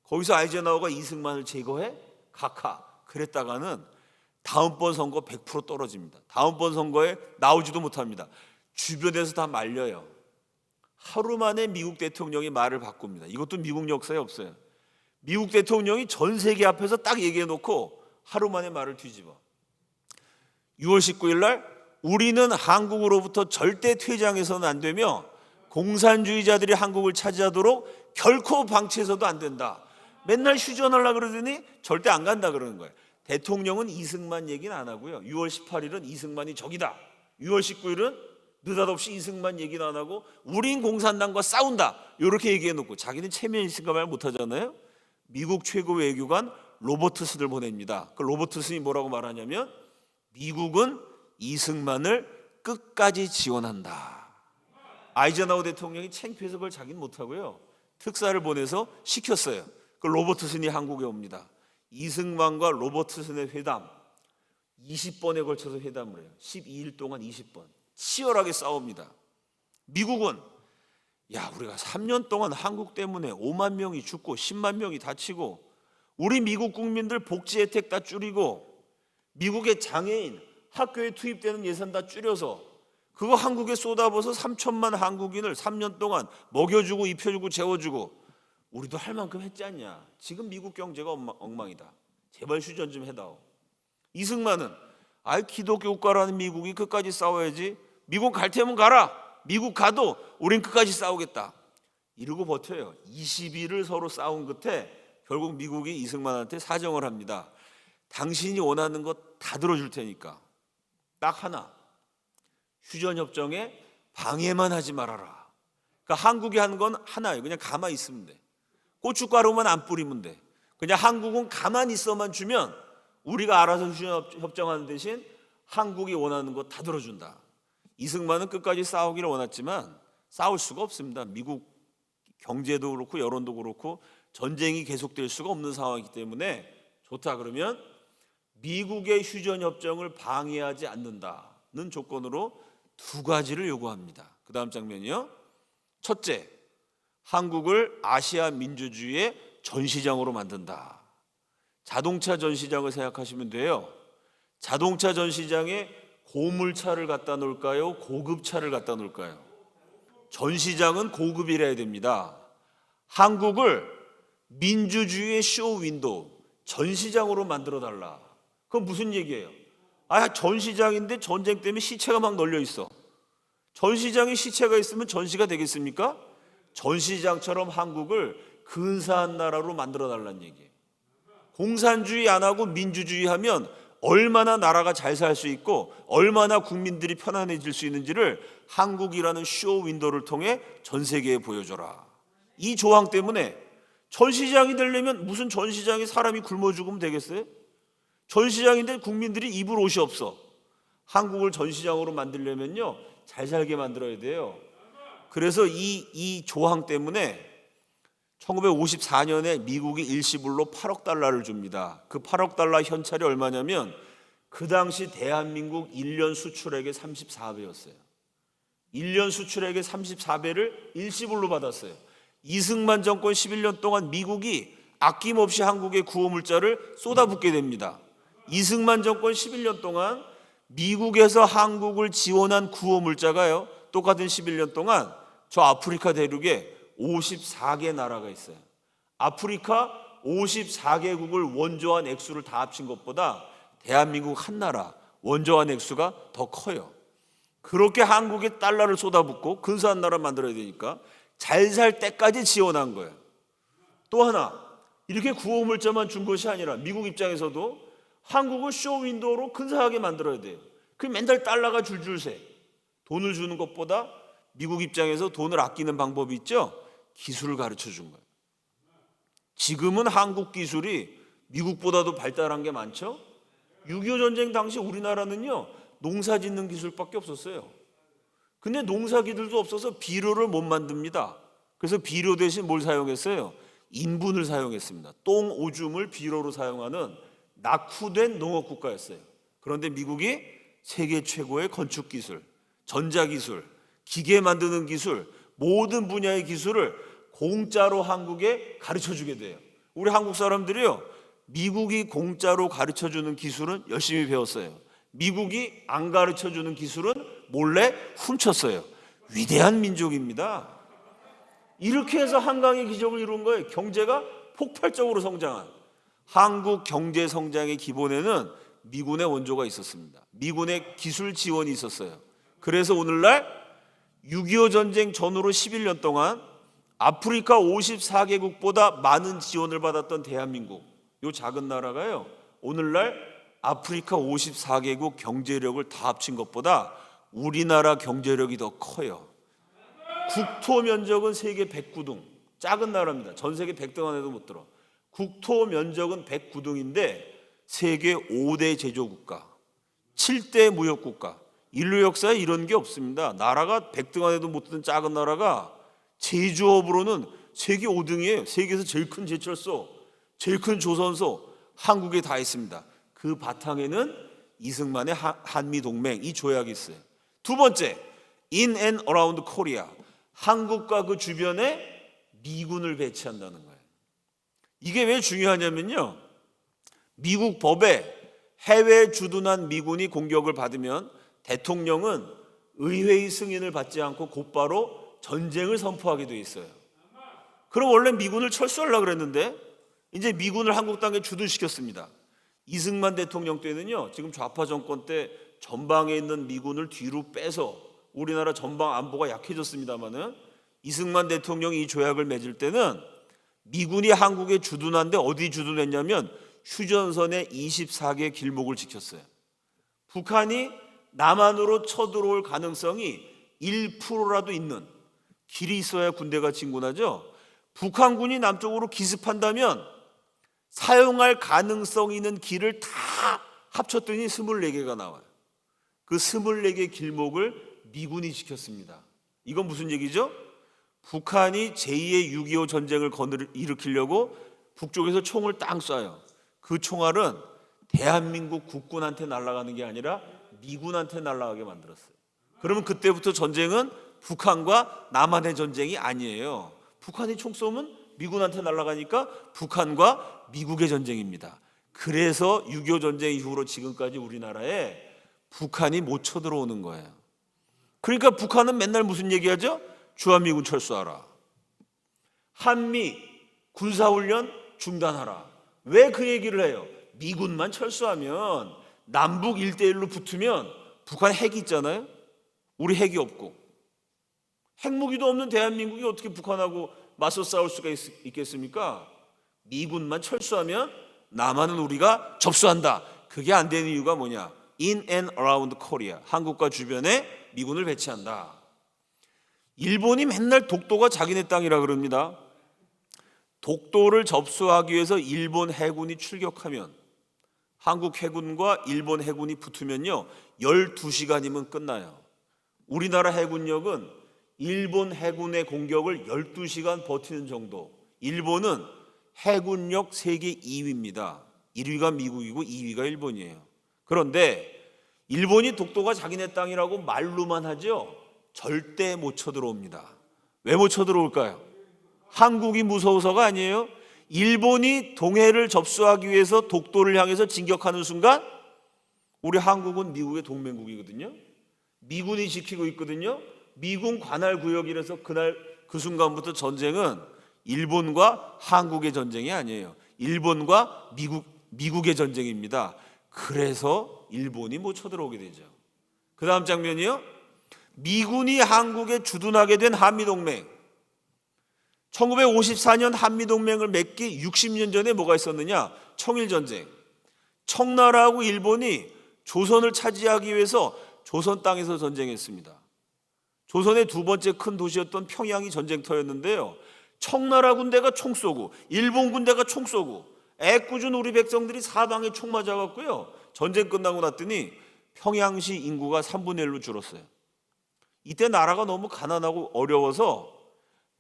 거기서 아이젠하워가 이승만을 제거해? 카카. 그랬다가는 다음번 선거 100% 떨어집니다. 다음번 선거에 나오지도 못합니다. 주변에서 다 말려요. 하루 만에 미국 대통령이 말을 바꿉니다. 이것도 미국 역사에 없어요. 미국 대통령이 전 세계 앞에서 딱 얘기해 놓고 하루 만에 말을 뒤집어. 6월 19일 날 우리는 한국으로부터 절대 퇴장해서는 안 되며 공산주의자들이 한국을 차지하도록 결코 방치해서도 안 된다. 맨날 휴전하려고 그러더니 절대 안 간다 그러는 거예요. 대통령은 이승만 얘기는 안 하고요, 6월 18일은 이승만이 적이다, 6월 19일은 느닷없이 이승만 얘기는 안 하고 우린 공산당과 싸운다 이렇게 얘기해놓고 자기는 체면 있을까 말 못하잖아요. 미국 최고 외교관 로버트슨을 보냅니다. 그 로버트슨이 뭐라고 말하냐면 미국은 이승만을 끝까지 지원한다. 아이젠하워 대통령이 창피해서 그걸 자기는 못하고요, 특사를 보내서 시켰어요. 그 로버트슨이 한국에 옵니다. 이승만과 로버트슨의 회담 20번에 걸쳐서 회담을 해요. 12일 동안 20번 치열하게 싸웁니다. 미국은 우리가 3년 동안 한국 때문에 5만 명이 죽고 10만 명이 다치고 우리 미국 국민들 복지 혜택 다 줄이고 미국의 장애인 학교에 투입되는 예산 다 줄여서 그거 한국에 쏟아부어서 3천만 한국인을 3년 동안 먹여주고 입혀주고 재워주고 우리도 할 만큼 했지 않냐. 지금 미국 경제가 엉망이다. 제발 휴전 좀 해다오. 이승만은 기독교 국가라는 미국이 끝까지 싸워야지. 미국 갈 테면 가라. 미국 가도 우린 끝까지 싸우겠다. 이러고 버텨요. 20일을 서로 싸운 끝에 결국 미국이 이승만한테 사정을 합니다. 당신이 원하는 것 다 들어줄 테니까 딱 하나, 휴전협정에 방해만 하지 말아라. 그러니까 한국이 하는 건 하나예요. 그냥 가만히 있으면 돼. 고춧가루만 안 뿌리면 돼. 그냥 한국은 가만히 있어만 주면 우리가 알아서 휴전협정하는 대신 한국이 원하는 거 다 들어준다. 이승만은 끝까지 싸우기를 원했지만 싸울 수가 없습니다. 미국 경제도 그렇고 여론도 그렇고 전쟁이 계속될 수가 없는 상황이기 때문에 좋다 그러면 미국의 휴전협정을 방해하지 않는다는 조건으로 두 가지를 요구합니다. 그 다음 장면이요. 첫째, 한국을 아시아 민주주의의 전시장으로 만든다. 자동차 전시장을 생각하시면 돼요. 자동차 전시장에 고물차를 갖다 놓을까요? 고급차를 갖다 놓을까요? 전시장은 고급이라야 됩니다. 한국을 민주주의의 쇼 윈도우, 전시장으로 만들어 달라. 그건 무슨 얘기예요? 전시장인데 전쟁 때문에 시체가 막 널려 있어. 전시장에 시체가 있으면 전시가 되겠습니까? 전시장처럼 한국을 근사한 나라로 만들어 달라는 얘기예요. 공산주의 안 하고 민주주의 하면 얼마나 나라가 잘 살 수 있고 얼마나 국민들이 편안해질 수 있는지를 한국이라는 쇼 윈도우를 통해 전 세계에 보여줘라. 이 조항 때문에 전시장이 되려면 무슨 전시장에 사람이 굶어 죽으면 되겠어요? 전시장인데 국민들이 입을 옷이 없어. 한국을 전시장으로 만들려면요, 잘 살게 만들어야 돼요. 그래서 이 조항 때문에 1954년에 미국이 일시불로 8억 달러를 줍니다. 그 8억 달러 현찰이 얼마냐면 그 당시 대한민국 1년 수출액의 34배였어요. 1년 수출액의 34배를 일시불로 받았어요. 이승만 정권 11년 동안 미국이 아낌없이 한국의 구호물자를 쏟아붓게 됩니다. 이승만 정권 11년 동안 미국에서 한국을 지원한 구호물자가요, 똑같은 11년 동안 저 아프리카 대륙에 54개 나라가 있어요. 아프리카 54개국을 원조한 액수를 다 합친 것보다 대한민국 한 나라 원조한 액수가 더 커요. 그렇게 한국에 달러를 쏟아붓고 근사한 나라 만들어야 되니까 잘 살 때까지 지원한 거예요. 또 하나, 이렇게 구호물자만 준 것이 아니라 미국 입장에서도 한국을 쇼 윈도우로 근사하게 만들어야 돼요. 그 맨날 달러가 줄줄 새. 돈을 주는 것보다 미국 입장에서 돈을 아끼는 방법이 있죠. 기술을 가르쳐 준 거예요. 지금은 한국 기술이 미국보다도 발달한 게 많죠. 6.25 전쟁 당시 우리나라는요, 농사 짓는 기술밖에 없었어요. 근데 농사기술도 없어서 비료를 못 만듭니다. 그래서 비료 대신 뭘 사용했어요? 인분을 사용했습니다. 똥 오줌을 비료로 사용하는 낙후된 농업 국가였어요. 그런데 미국이 세계 최고의 건축 기술, 전자 기술, 기계 만드는 기술, 모든 분야의 기술을 공짜로 한국에 가르쳐 주게 돼요. 우리 한국 사람들이요, 미국이 공짜로 가르쳐 주는 기술은 열심히 배웠어요. 미국이 안 가르쳐 주는 기술은 몰래 훔쳤어요. 위대한 민족입니다. 이렇게 해서 한강의 기적을 이룬 거예요. 경제가 폭발적으로 성장한. 한국 경제 성장의 기본에는 미군의 원조가 있었습니다. 미군의 기술 지원이 있었어요. 그래서 오늘날 6.25 전쟁 전후로 11년 동안 아프리카 54개국보다 많은 지원을 받았던 대한민국, 이 작은 나라가요, 오늘날 아프리카 54개국 경제력을 다 합친 것보다 우리나라 경제력이 더 커요. 국토 면적은 세계 109등, 작은 나라입니다. 전 세계 100등 안에도 못 들어. 국토 면적은 109등인데 세계 5대 제조국가, 7대 무역국가. 인류 역사에 이런 게 없습니다. 나라가 100등 안에도 못 드는 작은 나라가 제조업으로는 세계 5등이에요. 세계에서 제일 큰 제철소, 제일 큰 조선소 한국에 다 있습니다. 그 바탕에는 이승만의 한미동맹, 이 조약이 있어요. 두 번째, in and around Korea. 한국과 그 주변에 미군을 배치한다는 거예요. 이게 왜 중요하냐면요, 미국 법에 해외 주둔한 미군이 공격을 받으면 대통령은 의회의 승인을 받지 않고 곧바로 전쟁을 선포하게 돼 있어요. 그럼 원래 미군을 철수하려고 그랬는데 이제 미군을 한국 땅에 주둔시켰습니다. 이승만 대통령 때는요, 지금 좌파 정권 때 전방에 있는 미군을 뒤로 빼서 우리나라 전방 안보가 약해졌습니다마는 이승만 대통령이 이 조약을 맺을 때는 미군이 한국에 주둔한데 어디 주둔했냐면 휴전선의 24개 길목을 지켰어요. 북한이 남한으로 쳐들어올 가능성이 1%라도 있는 길이 있어야 군대가 진군하죠. 북한군이 남쪽으로 기습한다면 사용할 가능성 있는 길을 다 합쳤더니 24개가 나와요. 그 24개 길목을 미군이 지켰습니다. 이건 무슨 얘기죠? 북한이 제2의 6.25 전쟁을 일으키려고 북쪽에서 총을 땅 쏴요. 그 총알은 대한민국 국군한테 날아가는 게 아니라 미군한테 날아가게 만들었어요. 그러면 그때부터 전쟁은 북한과 남한의 전쟁이 아니에요. 북한이 총 쏘면 미군한테 날아가니까 북한과 미국의 전쟁입니다. 그래서 6.25 전쟁 이후로 지금까지 우리나라에 북한이 못 쳐들어오는 거예요. 그러니까 북한은 맨날 무슨 얘기하죠? 주한미군 철수하라, 한미 군사훈련 중단하라. 왜 그 얘기를 해요? 미군만 철수하면 남북 1대1로 붙으면 북한 핵이 있잖아요. 우리 핵이 없고 핵무기도 없는 대한민국이 어떻게 북한하고 맞서 싸울 수가 있겠습니까? 미군만 철수하면 남한은 우리가 접수한다. 그게 안 되는 이유가 뭐냐? In and around Korea. 한국과 주변에 미군을 배치한다. 일본이 맨날 독도가 자기네 땅이라 그럽니다. 독도를 접수하기 위해서 일본 해군이 출격하면 한국 해군과 일본 해군이 붙으면요 12시간이면 끝나요. 우리나라 해군력은 일본 해군의 공격을 12시간 버티는 정도. 일본은 해군력 세계 2위입니다. 1위가 미국이고 2위가 일본이에요. 그런데 일본이 독도가 자기네 땅이라고 말로만 하죠. 절대 못 쳐들어옵니다. 왜 못 쳐들어올까요? 한국이 무서워서가 아니에요. 일본이 동해를 접수하기 위해서 독도를 향해서 진격하는 순간 우리 한국은 미국의 동맹국이거든요. 미군이 지키고 있거든요. 미군 관할 구역이라서 그날 그 순간부터 전쟁은 일본과 한국의 전쟁이 아니에요. 일본과 미국의 전쟁입니다. 그래서 일본이 못 쳐들어오게 되죠. 그 다음 장면이요. 미군이 한국에 주둔하게 된 한미동맹. 1954년 한미동맹을 맺기 60년 전에 뭐가 있었느냐? 청일전쟁. 청나라하고 일본이 조선을 차지하기 위해서 조선 땅에서 전쟁했습니다. 조선의 두 번째 큰 도시였던 평양이 전쟁터였는데요. 청나라 군대가 총 쏘고 일본 군대가 총 쏘고 애꿎은 우리 백성들이 사방에 총 맞아갖고요. 전쟁 끝나고 났더니 평양시 인구가 3분의 1로 줄었어요. 이때 나라가 너무 가난하고 어려워서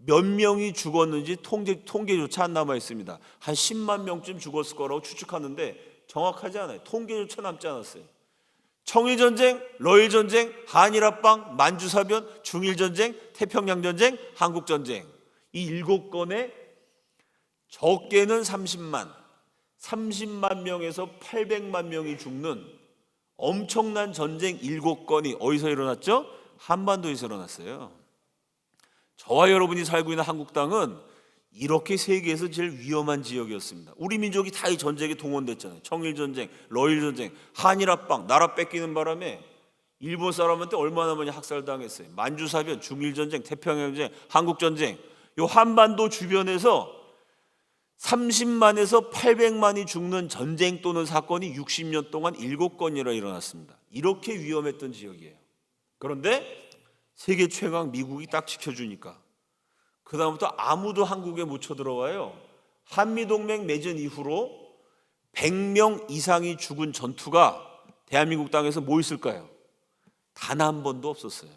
몇 명이 죽었는지 통계조차 안 남아 있습니다. 한 10만 명쯤 죽었을 거라고 추측하는데 정확하지 않아요. 통계조차 남지 않았어요. 청일전쟁, 러일전쟁, 한일합방, 만주사변, 중일전쟁, 태평양전쟁, 한국전쟁. 이 7건에 적게는 30만 명에서 800만 명이 죽는 엄청난 전쟁 7건이 어디서 일어났죠? 한반도에서 일어났어요. 저와 여러분이 살고 있는 한국 땅은 이렇게 세계에서 제일 위험한 지역이었습니다. 우리 민족이 다 이 전쟁에 동원됐잖아요. 청일전쟁, 러일전쟁, 한일합방, 나라 뺏기는 바람에 일본 사람한테 얼마나 많이 학살당했어요. 만주사변, 중일전쟁, 태평양전쟁, 한국전쟁. 이 한반도 주변에서 30만에서 800만이 죽는 전쟁 또는 사건이 60년 동안 7건이나 일어났습니다. 이렇게 위험했던 지역이에요. 그런데 세계 최강 미국이 딱 지켜주니까 그다음부터 아무도 한국에 못 쳐들어와요. 한미동맹 맺은 이후로 100명 이상이 죽은 전투가 대한민국 땅에서 뭐 있을까요? 단 한 번도 없었어요.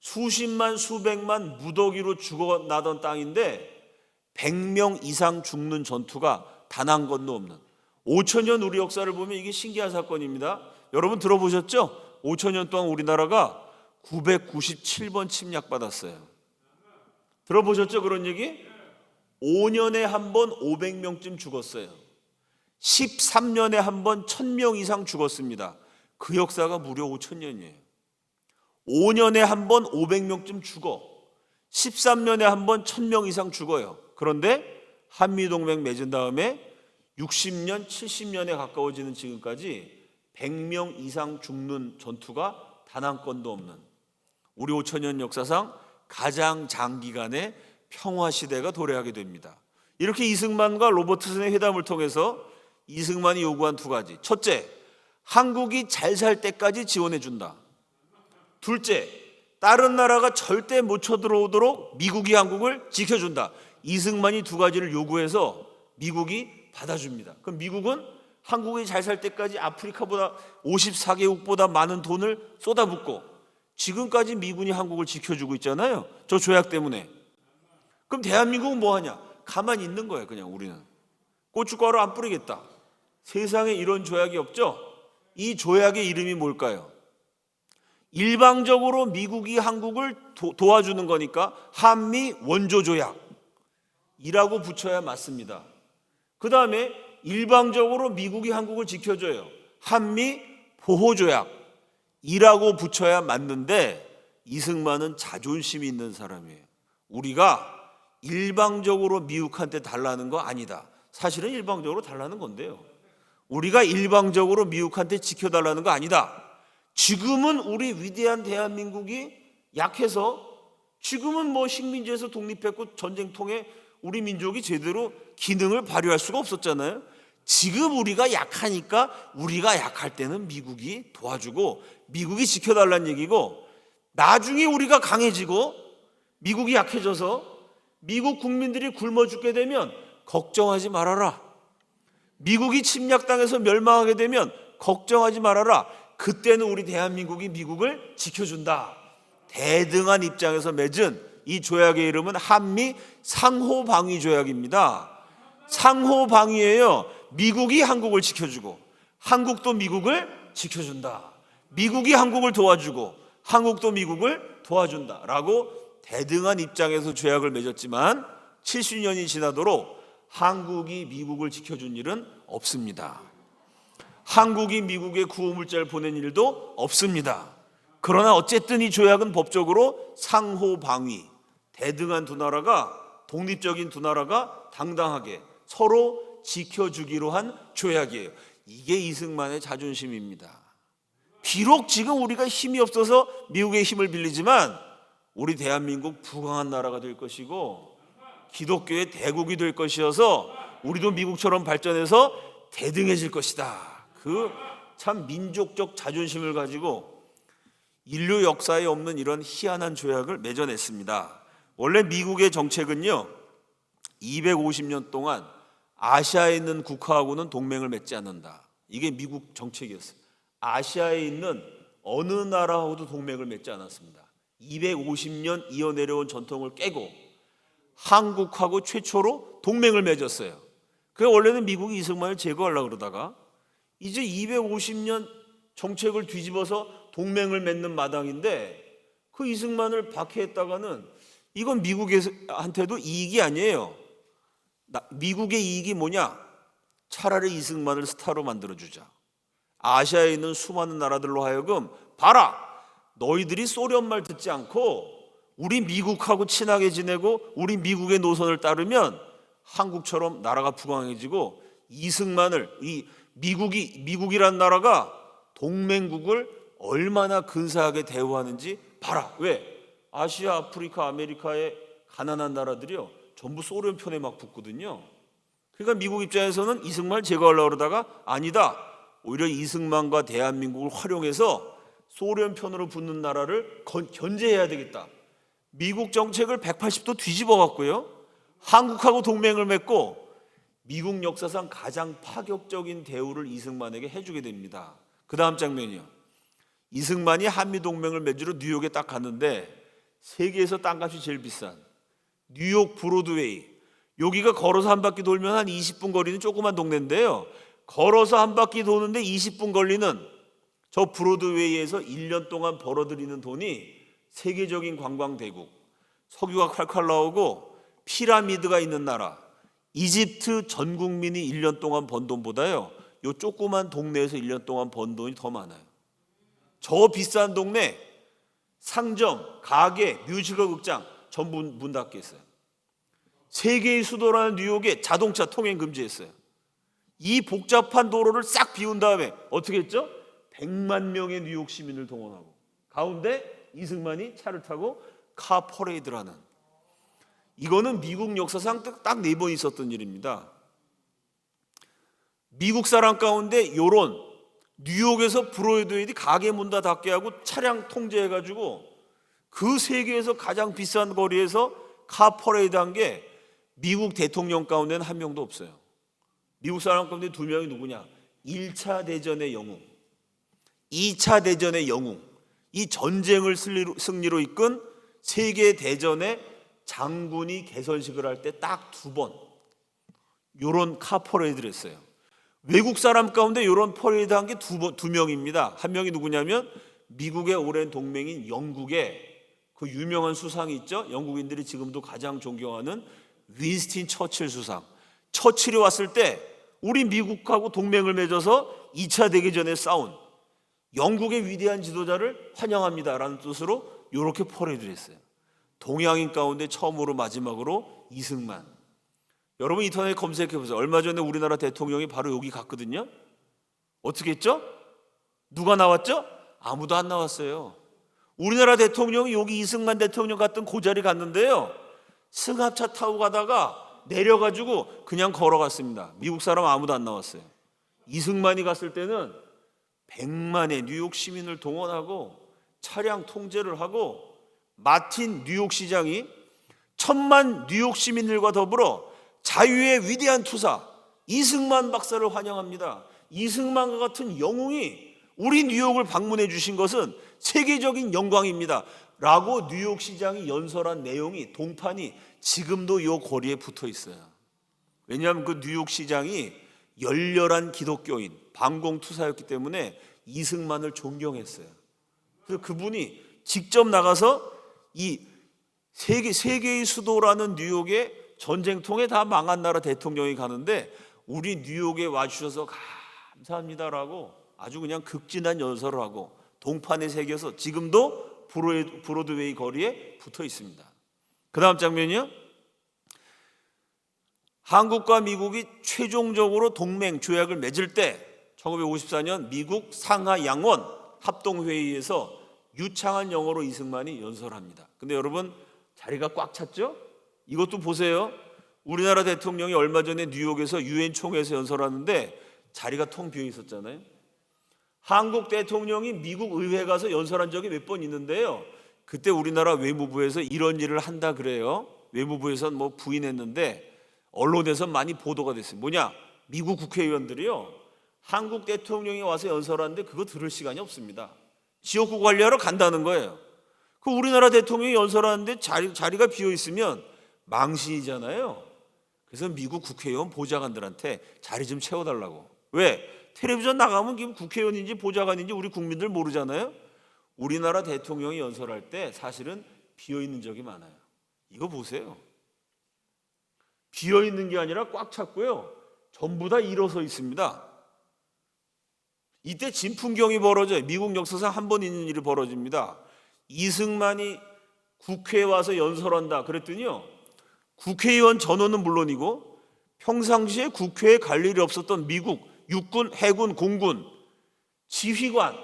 수십만 수백만 무더기로 죽어나던 땅인데 100명 이상 죽는 전투가 단 한 건도 없는 5천년 우리 역사를 보면 이게 신기한 사건입니다. 여러분 들어보셨죠? 5천년 동안 우리나라가 997번 침략받았어요. 들어보셨죠? 그런 얘기? 5년에 한 번 500명쯤 죽었어요. 13년에 한 번 1000명 이상 죽었습니다. 그 역사가 무려 5천년이에요. 5년에 한 번 500명쯤 죽어. 13년에 한 번 1000명 이상 죽어요. 그런데 한미동맹 맺은 다음에 60년, 70년에 가까워지는 지금까지 100명 이상 죽는 전투가 단 한 건도 없는 우리 5천년 역사상 가장 장기간의 평화시대가 도래하게 됩니다. 이렇게 이승만과 로버트슨의 회담을 통해서 이승만이 요구한 두 가지. 첫째, 한국이 잘 살 때까지 지원해 준다. 둘째, 다른 나라가 절대 못 쳐들어오도록 미국이 한국을 지켜준다. 이승만이 두 가지를 요구해서 미국이 받아줍니다. 그럼 미국은 한국이 잘 살 때까지 아프리카보다 54개국보다 많은 돈을 쏟아붓고 지금까지 미군이 한국을 지켜주고 있잖아요. 저 조약 때문에. 그럼 대한민국은 뭐 하냐? 가만히 있는 거예요. 그냥 우리는. 고춧가루 안 뿌리겠다. 세상에 이런 조약이 없죠? 이 조약의 이름이 뭘까요? 일방적으로 미국이 한국을 도와주는 거니까 한미 원조 조약이라고 붙여야 맞습니다. 그 다음에 일방적으로 미국이 한국을 지켜줘요. 한미 보호조약이라고 붙여야 맞는데 이승만은 자존심이 있는 사람이에요. 우리가 일방적으로 미국한테 달라는 거 아니다. 사실은 일방적으로 달라는 건데요. 우리가 일방적으로 미국한테 지켜달라는 거 아니다. 지금은 우리 위대한 대한민국이 약해서 지금은 뭐 식민지에서 독립했고 전쟁 통해 우리 민족이 제대로 기능을 발휘할 수가 없었잖아요. 지금 우리가 약하니까 우리가 약할 때는 미국이 도와주고 미국이 지켜달라는 얘기고 나중에 우리가 강해지고 미국이 약해져서 미국 국민들이 굶어 죽게 되면 걱정하지 말아라. 미국이 침략당해서 멸망하게 되면 걱정하지 말아라. 그때는 우리 대한민국이 미국을 지켜준다. 대등한 입장에서 맺은 이 조약의 이름은 한미 상호방위 조약입니다. 상호방위예요. 미국이 한국을 지켜주고 한국도 미국을 지켜준다. 미국이 한국을 도와주고 한국도 미국을 도와준다라고 대등한 입장에서 조약을 맺었지만 70년이 지나도록 한국이 미국을 지켜준 일은 없습니다. 한국이 미국에 구호물자를 보낸 일도 없습니다. 그러나 어쨌든 이 조약은 법적으로 상호방위, 대등한 두 나라가 독립적인 두 나라가 당당하게 서로 지켜주기로 한 조약이에요. 이게 이승만의 자존심입니다. 비록 지금 우리가 힘이 없어서 미국의 힘을 빌리지만 우리 대한민국 부강한 나라가 될 것이고 기독교의 대국이 될 것이어서 우리도 미국처럼 발전해서 대등해질 것이다. 그 참 민족적 자존심을 가지고 인류 역사에 없는 이런 희한한 조약을 맺어냈습니다. 원래 미국의 정책은요 250년 동안 아시아에 있는 국가하고는 동맹을 맺지 않는다. 이게 미국 정책이었어요. 아시아에 있는 어느 나라하고도 동맹을 맺지 않았습니다. 250년 이어내려온 전통을 깨고 한국하고 최초로 동맹을 맺었어요. 그 원래는 미국이 이승만을 제거하려고 그러다가 이제 250년 정책을 뒤집어서 동맹을 맺는 마당인데 그 이승만을 박해했다가는 이건 미국한테도 이익이 아니에요. 미국의 이익이 뭐냐? 차라리 이승만을 스타로 만들어주자. 아시아에 있는 수많은 나라들로 하여금 봐라, 너희들이 소련 말 듣지 않고 우리 미국하고 친하게 지내고 우리 미국의 노선을 따르면 한국처럼 나라가 부강해지고 이승만을 미국이란 나라가 동맹국을 얼마나 근사하게 대우하는지 봐라. 왜? 아시아, 아프리카, 아메리카의 가난한 나라들이요 전부 소련 편에 막 붙거든요. 그러니까 미국 입장에서는 이승만을 제거하려고 그러다가 아니다. 오히려 이승만과 대한민국을 활용해서 소련 편으로 붙는 나라를 견제해야 되겠다. 미국 정책을 180도 뒤집어 갖고요. 한국하고 동맹을 맺고 미국 역사상 가장 파격적인 대우를 이승만에게 해주게 됩니다. 그 다음 장면이요. 이승만이 한미동맹을 맺으러 뉴욕에 딱 갔는데 세계에서 땅값이 제일 비싼 뉴욕 브로드웨이, 여기가 걸어서 한 바퀴 돌면 한 20분 거리는 조그만 동네인데요. 걸어서 한 바퀴 도는데 20분 걸리는 저 브로드웨이에서 1년 동안 벌어들이는 돈이 세계적인 관광대국, 석유가 콸콸 나오고 피라미드가 있는 나라 이집트 전 국민이 1년 동안 번 돈보다요, 요 조그만 동네에서 1년 동안 번 돈이 더 많아요. 저 비싼 동네 상점, 가게, 뮤지컬 극장 전부 문 닫게 했어요. 세계의 수도라는 뉴욕에 자동차 통행 금지했어요. 이 복잡한 도로를 싹 비운 다음에 어떻게 했죠? 100만 명의 뉴욕 시민을 동원하고 가운데 이승만이 차를 타고 카 퍼레이드를 하는, 이거는 미국 역사상 딱 4번 있었던 일입니다. 미국 사람 가운데 요런 뉴욕에서 브로드웨이 가게 문 다 닫게 하고 차량 통제해가지고 그 세계에서 가장 비싼 거리에서 카 퍼레이드 한 게 미국 대통령 가운데는 한 명도 없어요. 미국 사람 가운데 2명이 누구냐? 1차 대전의 영웅, 2차 대전의 영웅, 이 전쟁을 승리로 이끈 세계 대전의 장군이 개선식을 할 때 딱 2번 요런 카 퍼레이드를 했어요. 외국 사람 가운데 요런 퍼레이드 한 게 2명입니다. 한 명이 누구냐면 미국의 오랜 동맹인 영국의 그 유명한 수상이 있죠. 영국인들이 지금도 가장 존경하는 윈스턴 처칠 수상. 처칠이 왔을 때 우리 미국하고 동맹을 맺어서 2차 대전에 싸운 영국의 위대한 지도자를 환영합니다라는 뜻으로 이렇게 퍼레이드를 했어요. 동양인 가운데 처음으로 마지막으로 이승만. 여러분 인터넷 검색해 보세요. 얼마 전에 우리나라 대통령이 바로 여기 갔거든요. 어떻게 했죠? 누가 나왔죠? 아무도 안 나왔어요. 우리나라 대통령이 여기 이승만 대통령 갔던 그 자리 갔는데요, 승합차 타고 가다가 내려가지고 그냥 걸어갔습니다. 미국 사람 아무도 안 나왔어요. 이승만이 갔을 때는 100만의 뉴욕 시민을 동원하고 차량 통제를 하고 마틴 뉴욕 시장이 1000만 뉴욕 시민들과 더불어 자유의 위대한 투사 이승만 박사를 환영합니다. 이승만과 같은 영웅이 우리 뉴욕을 방문해 주신 것은 세계적인 영광입니다 라고 뉴욕 시장이 연설한 내용이, 동판이 지금도 이 거리에 붙어 있어요. 왜냐하면 그 뉴욕 시장이 열렬한 기독교인 반공투사였기 때문에 이승만을 존경했어요. 그래서 그분이 직접 나가서 이 세계의 수도라는 뉴욕에 전쟁통에 다 망한 나라 대통령이 가는데 우리 뉴욕에 와주셔서 감사합니다라고 아주 그냥 극진한 연설을 하고 동판에 새겨서 지금도 브로드웨이 거리에 붙어 있습니다. 그 다음 장면이요. 한국과 미국이 최종적으로 동맹 조약을 맺을 때 1954년 미국 상하 양원 합동회의에서 유창한 영어로 이승만이 연설합니다. 근데 여러분 자리가 꽉 찼죠? 이것도 보세요. 우리나라 대통령이 얼마 전에 뉴욕에서 유엔 총회에서 연설하는데 자리가 텅 비어 있었잖아요. 한국 대통령이 미국 의회 가서 연설한 적이 몇 번 있는데요, 그때 우리나라 외무부에서 이런 일을 한다 그래요. 외무부에서는 뭐 부인했는데 언론에서 많이 보도가 됐어요. 뭐냐? 미국 국회의원들이요, 한국 대통령이 와서 연설하는데 그거 들을 시간이 없습니다. 지역구 관리하러 간다는 거예요. 그 우리나라 대통령이 연설하는데 자리가 비어 있으면 망신이잖아요. 그래서 미국 국회의원 보좌관들한테 자리 좀 채워달라고. 왜? 텔레비전 나가면 국회의원인지 보좌관인지 우리 국민들 모르잖아요. 우리나라 대통령이 연설할 때 사실은 비어 있는 적이 많아요. 이거 보세요. 비어 있는 게 아니라 꽉 찼고요, 전부 다 일어서 있습니다. 이때 진풍경이 벌어져요. 미국 역사상 한 번 있는 일이 벌어집니다. 이승만이 국회에 와서 연설한다 그랬더니요, 국회의원 전원은 물론이고 평상시에 국회에 갈 일이 없었던 미국 육군, 해군, 공군 지휘관,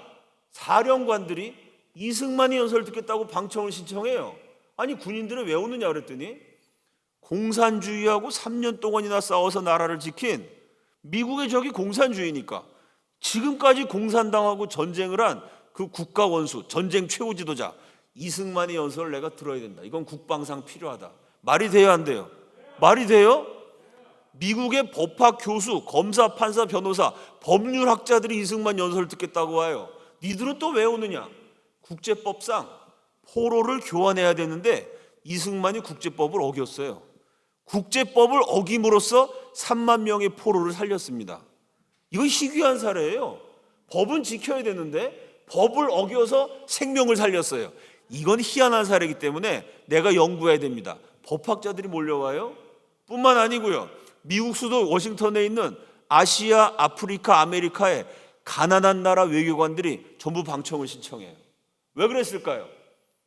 사령관들이 이승만이 연설 듣겠다고 방청을 신청해요. 아니 군인들은 왜 오느냐 그랬더니 공산주의하고 3년 동안이나 싸워서 나라를 지킨 미국의 적이 공산주의니까 지금까지 공산당하고 전쟁을 한 그 국가 원수, 전쟁 최고 지도자 이승만의 연설을 내가 들어야 된다. 이건 국방상 필요하다. 말이 돼요, 안 돼요? 말이 돼요? 미국의 법학 교수, 검사, 판사, 변호사, 법률학자들이 이승만 연설을 듣겠다고 와요. 니들은 또 왜 오느냐? 국제법상 포로를 교환해야 되는데 이승만이 국제법을 어겼어요. 국제법을 어김으로써 3만 명의 포로를 살렸습니다. 이건 희귀한 사례예요. 법은 지켜야 되는데 법을 어겨서 생명을 살렸어요. 이건 희한한 사례이기 때문에 내가 연구해야 됩니다. 법학자들이 몰려와요. 뿐만 아니고요, 미국 수도 워싱턴에 있는 아시아, 아프리카, 아메리카의 가난한 나라 외교관들이 전부 방청을 신청해요. 왜 그랬을까요?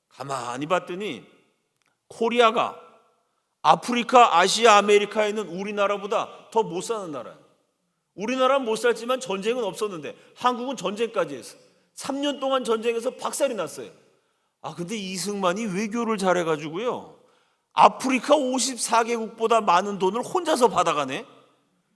가만히 봤더니 코리아가 아프리카, 아시아, 아메리카에 있는 우리나라보다 더 못 사는 나라예요. 우리나라는 못 살지만 전쟁은 없었는데 한국은 전쟁까지 했어요. 3년 동안 전쟁에서 박살이 났어요. 근데 이승만이 외교를 잘해가지고요, 아프리카 54개국보다 많은 돈을 혼자서 받아가네.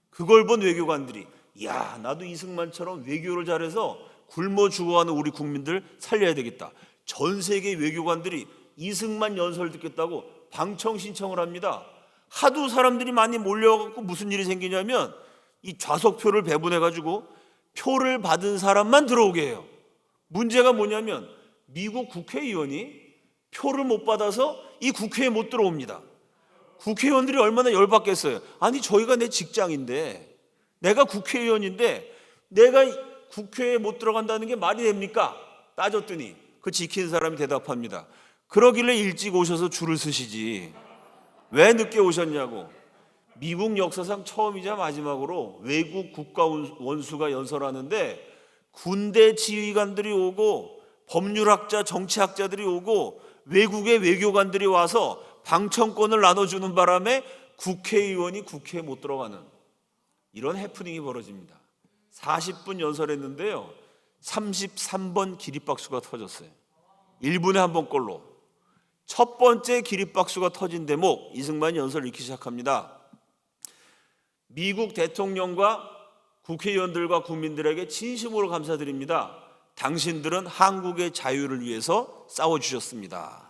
그걸 본 외교관들이, 야, 나도 이승만처럼 외교를 잘해서 굶어 죽어가는 우리 국민들 살려야 되겠다. 전 세계 외교관들이 이승만 연설 듣겠다고 방청 신청을 합니다. 하도 사람들이 많이 몰려가고 무슨 일이 생기냐면 이 좌석표를 배분해가지고 표를 받은 사람만 들어오게 해요. 문제가 뭐냐면 미국 국회의원이 표를 못 받아서 이 국회에 못 들어옵니다. 국회의원들이 얼마나 열받겠어요. 아니, 저희가 내 직장인데, 내가 국회의원인데 내가 국회에 못 들어간다는 게 말이 됩니까? 따졌더니 그 지킨 사람이 대답합니다. 그러길래 일찍 오셔서 줄을 서시지 왜 늦게 오셨냐고. 미국 역사상 처음이자 마지막으로 외국 국가 원수가 연설하는데 군대 지휘관들이 오고 법률학자, 정치학자들이 오고 외국의 외교관들이 와서 방청권을 나눠주는 바람에 국회의원이 국회에 못 들어가는 이런 해프닝이 벌어집니다. 40분 연설했는데요, 33번 기립박수가 터졌어요. 1분에 한 번꼴로. 첫 번째 기립박수가 터진 대목, 이승만이 연설을 읽기 시작합니다. 미국 대통령과 국회의원들과 국민들에게 진심으로 감사드립니다. 당신들은 한국의 자유를 위해서 싸워주셨습니다.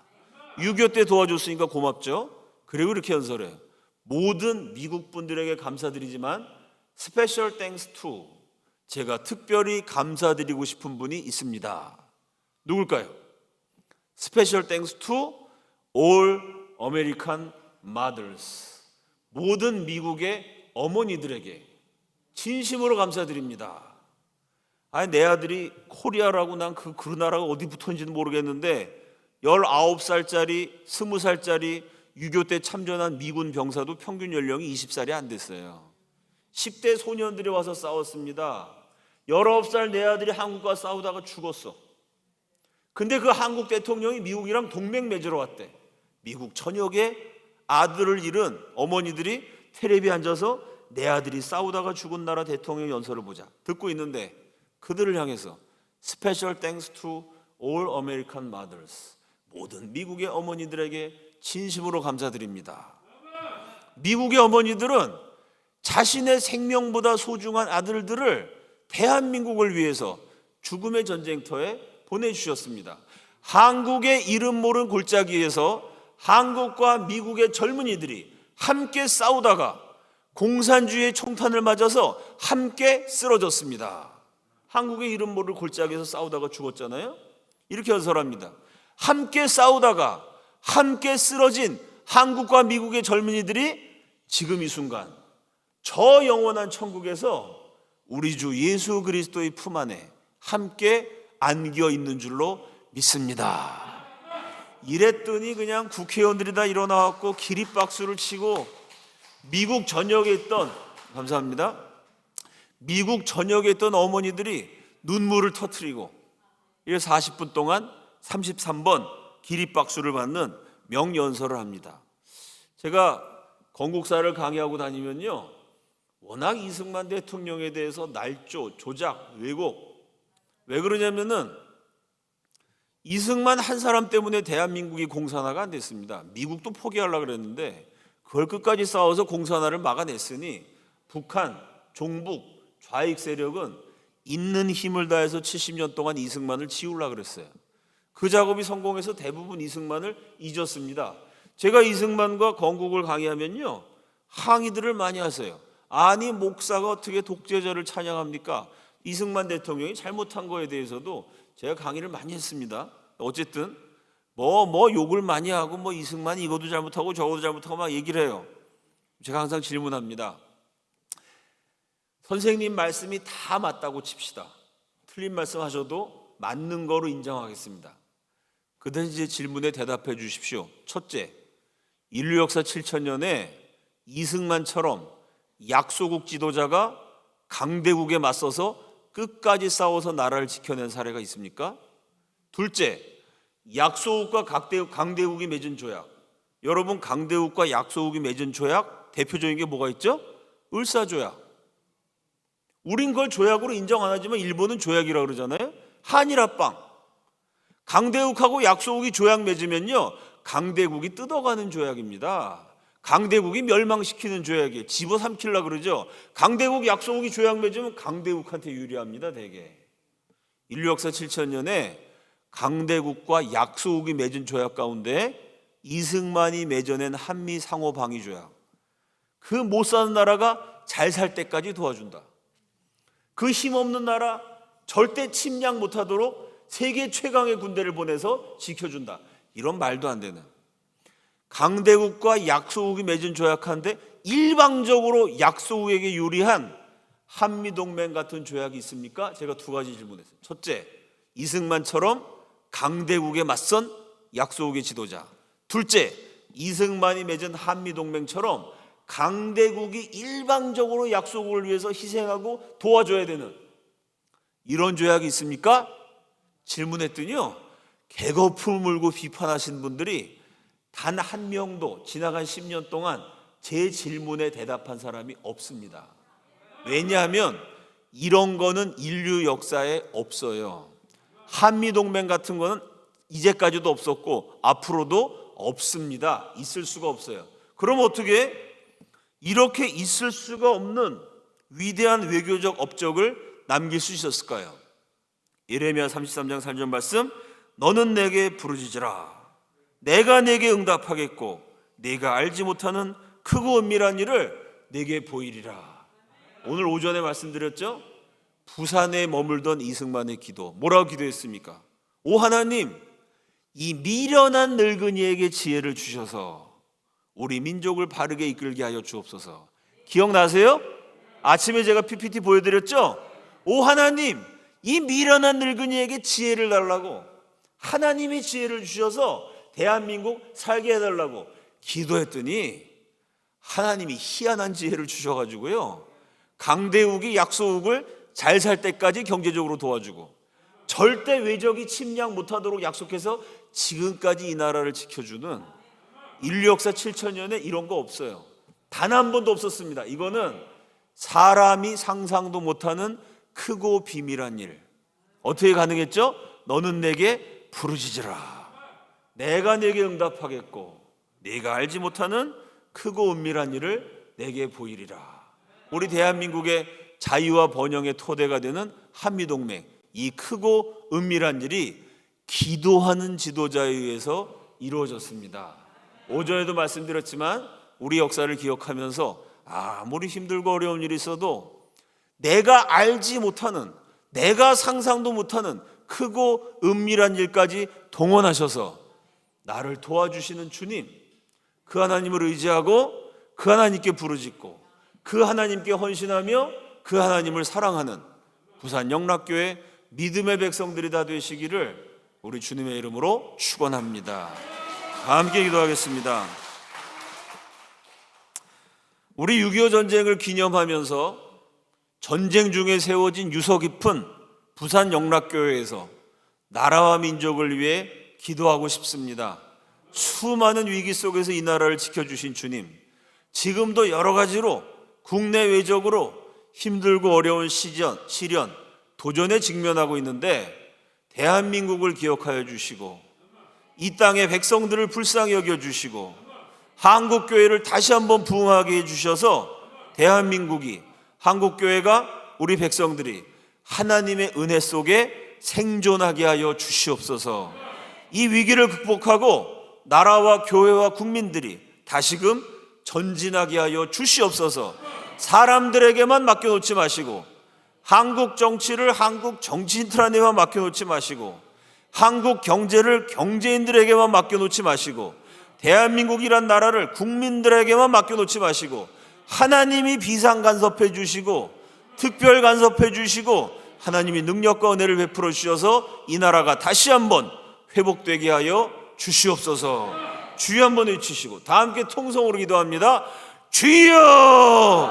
6.25 때 도와줬으니까 고맙죠. 그리고 이렇게 연설해요. 모든 미국 분들에게 감사드리지만 스페셜 땡스 투, 제가 특별히 감사드리고 싶은 분이 있습니다. 누굴까요? 스페셜 땡스 투 all American mothers, 모든 미국의 어머니들에게 진심으로 감사드립니다. 내 아들이 코리아라고 난 그 나라가 어디 붙었는지는 모르겠는데 19살짜리, 20살짜리 6.25 때 참전한 미군 병사도 평균 연령이 20살이 안 됐어요. 10대 소년들이 와서 싸웠습니다. 19살 내 아들이 한국과 싸우다가 죽었어. 근데 그 한국 대통령이 미국이랑 동맹 맺으러 왔대. 미국 전역에 아들을 잃은 어머니들이 텔레비에 앉아서 내 아들이 싸우다가 죽은 나라 대통령 연설을 보자. 듣고 있는데 그들을 향해서 Special thanks to all American mothers, 모든 미국의 어머니들에게 진심으로 감사드립니다. 미국의 어머니들은 자신의 생명보다 소중한 아들들을 대한민국을 위해서 죽음의 전쟁터에 보내주셨습니다. 한국의 이름 모른 골짜기에서 한국과 미국의 젊은이들이 함께 싸우다가 공산주의의 총탄을 맞아서 함께 쓰러졌습니다. 한국의 이름 모를 골짜기에서 싸우다가 죽었잖아요. 이렇게 연설합니다. 함께 싸우다가 함께 쓰러진 한국과 미국의 젊은이들이 지금 이 순간 저 영원한 천국에서 우리 주 예수 그리스도의 품 안에 함께 안겨 있는 줄로 믿습니다. 이랬더니 그냥 국회의원들이 다 일어나갖고 기립박수를 치고 미국 전역에 있던, 감사합니다, 미국 전역에 있던 어머니들이 눈물을 터뜨리고 40분 동안 33번 기립박수를 받는 명연설을 합니다. 제가 건국사를 강의하고 다니면요, 워낙 이승만 대통령에 대해서 날조, 조작, 왜곡, 왜 그러냐면은 이승만 한 사람 때문에 대한민국이 공산화가 안 됐습니다. 미국도 포기하려고 그랬는데 그걸 끝까지 싸워서 공산화를 막아냈으니 북한, 종북, 좌익 세력은 있는 힘을 다해서 70년 동안 이승만을 지우려고 그랬어요. 그 작업이 성공해서 대부분 이승만을 잊었습니다. 제가 이승만과 건국을 강의하면요, 항의들을 많이 하세요. 아니, 목사가 어떻게 독재자를 찬양합니까? 이승만 대통령이 잘못한 거에 대해서도 제가 강의를 많이 했습니다. 어쨌든 뭐 욕을 많이 하고 뭐 이승만이 이것도 잘못하고 저것도 잘못하고 막 얘기를 해요. 제가 항상 질문합니다. 선생님 말씀이 다 맞다고 칩시다. 틀린 말씀 하셔도 맞는 거로 인정하겠습니다. 그 대신 제 질문에 대답해 주십시오. 첫째, 인류 역사 7천년에 이승만처럼 약소국 지도자가 강대국에 맞서서 끝까지 싸워서 나라를 지켜낸 사례가 있습니까? 둘째, 약소국과 강대국이 맺은 조약. 여러분, 강대국과 약소국이 맺은 조약 대표적인 게 뭐가 있죠? 을사조약. 우린 그걸 조약으로 인정 안 하지만 일본은 조약이라고 그러잖아요. 한일합방. 강대국하고 약소국이 조약 맺으면요, 강대국이 뜯어가는 조약입니다. 강대국이 멸망시키는 조약이에요. 집어삼키려고 그러죠. 강대국, 약소국이 조약 맺으면 강대국한테 유리합니다, 대개. 인류 역사 7천년에 강대국과 약소국이 맺은 조약 가운데 이승만이 맺어낸 한미 상호 방위 조약. 그 못 사는 나라가 잘 살 때까지 도와준다. 그 힘없는 나라 절대 침략 못하도록 세계 최강의 군대를 보내서 지켜준다. 이런 말도 안 되는, 강대국과 약소국이 맺은 조약한데 일방적으로 약소국에게 유리한 한미동맹 같은 조약이 있습니까? 제가 두 가지 질문했어요. 첫째, 이승만처럼 강대국에 맞선 약소국의 지도자. 둘째, 이승만이 맺은 한미동맹처럼 강대국이 일방적으로 약소국을 위해서 희생하고 도와줘야 되는 이런 조약이 있습니까? 질문했더니요, 개거품 물고 비판하신 분들이 단 한 명도 지나간 10년 동안 제 질문에 대답한 사람이 없습니다. 왜냐하면 이런 거는 인류 역사에 없어요. 한미동맹 같은 거는 이제까지도 없었고 앞으로도 없습니다. 있을 수가 없어요. 그럼 어떻게 이렇게 있을 수가 없는 위대한 외교적 업적을 남길 수 있었을까요? 예레미야 33장 3절 말씀, 너는 내게 부르짖으라. 내가 내게 응답하겠고 내가 알지 못하는 크고 은밀한 일을 내게 보이리라. 오늘 오전에 말씀드렸죠? 부산에 머물던 이승만의 기도, 뭐라고 기도했습니까? 오 하나님, 이 미련한 늙은이에게 지혜를 주셔서 우리 민족을 바르게 이끌게 하여 주옵소서. 기억나세요? 아침에 제가 PPT 보여드렸죠? 오 하나님, 이 미련한 늙은이에게 지혜를 달라고, 하나님이 지혜를 주셔서 대한민국 살게 해달라고 기도했더니 하나님이 희한한 지혜를 주셔가지고요, 강대국이 약소국을 잘 살 때까지 경제적으로 도와주고 절대 외적이 침략 못하도록 약속해서 지금까지 이 나라를 지켜주는, 인류 역사 7천년에 이런 거 없어요. 단 한 번도 없었습니다. 이거는 사람이 상상도 못하는 크고 비밀한 일. 어떻게 가능했죠? 너는 내게 부르짖으라. 내가 내게 응답하겠고 네가 알지 못하는 크고 은밀한 일을 내게 보이리라. 우리 대한민국의 자유와 번영의 토대가 되는 한미동맹, 이 크고 은밀한 일이 기도하는 지도자에 의해서 이루어졌습니다. 오전에도 말씀드렸지만 우리 역사를 기억하면서 아무리 힘들고 어려운 일이 있어도 내가 알지 못하는, 내가 상상도 못하는 크고 은밀한 일까지 동원하셔서 나를 도와주시는 주님, 그 하나님을 의지하고 그 하나님께 부르짖고 그 하나님께 헌신하며 그 하나님을 사랑하는 부산 영락교회 믿음의 백성들이 다 되시기를 우리 주님의 이름으로 축원합니다. 함께 기도하겠습니다. 우리 6.25 전쟁을 기념하면서 전쟁 중에 세워진 유서 깊은 부산 영락교회에서 나라와 민족을 위해 기도하고 싶습니다. 수많은 위기 속에서 이 나라를 지켜주신 주님, 지금도 여러 가지로 국내 외적으로 힘들고 어려운 시련, 도전에 직면하고 있는데 대한민국을 기억하여 주시고 이 땅의 백성들을 불쌍히 여겨주시고 한국교회를 다시 한번 부흥하게 해주셔서 대한민국이, 한국교회가, 우리 백성들이 하나님의 은혜 속에 생존하게 하여 주시옵소서. 이 위기를 극복하고 나라와 교회와 국민들이 다시금 전진하게 하여 주시옵소서. 사람들에게만 맡겨놓지 마시고, 한국 정치를 한국 정치인들에게만 맡겨놓지 마시고, 한국 경제를 경제인들에게만 맡겨놓지 마시고, 대한민국이란 나라를 국민들에게만 맡겨놓지 마시고, 하나님이 비상 간섭해 주시고 특별 간섭해 주시고 하나님이 능력과 은혜를 베풀어 주셔서 이 나라가 다시 한번 회복되게 하여 주시옵소서. 주여 한번 외치시고 다 함께 통성으로 기도합니다. 주여!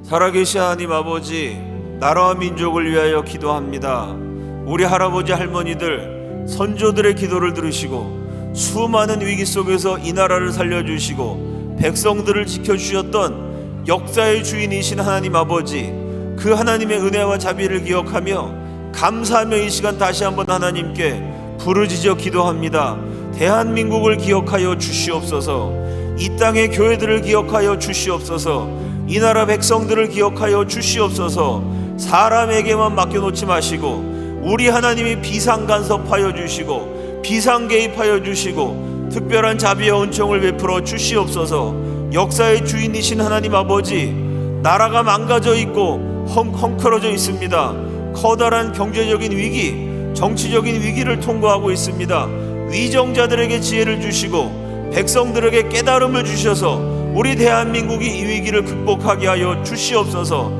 살아계신 하나님 아버지, 나라와 민족을 위하여 기도합니다. 우리 할아버지 할머니들 선조들의 기도를 들으시고 수많은 위기 속에서 이 나라를 살려주시고 백성들을 지켜주셨던 역사의 주인이신 하나님 아버지, 그 하나님의 은혜와 자비를 기억하며 감사하며 이 시간 다시 한번 하나님께 부르짖어 기도합니다. 대한민국을 기억하여 주시옵소서. 이 땅의 교회들을 기억하여 주시옵소서. 이 나라 백성들을 기억하여 주시옵소서. 사람에게만 맡겨놓지 마시고 우리 하나님이 비상 간섭하여 주시고 비상 개입하여 주시고 특별한 자비와 은총을 베풀어 주시옵소서. 역사의 주인이신 하나님 아버지, 나라가 망가져 있고 헝클어져 있습니다. 커다란 경제적인 위기, 정치적인 위기를 통과하고 있습니다. 위정자들에게 지혜를 주시고 백성들에게 깨달음을 주셔서 우리 대한민국이 이 위기를 극복하게 하여 주시옵소서.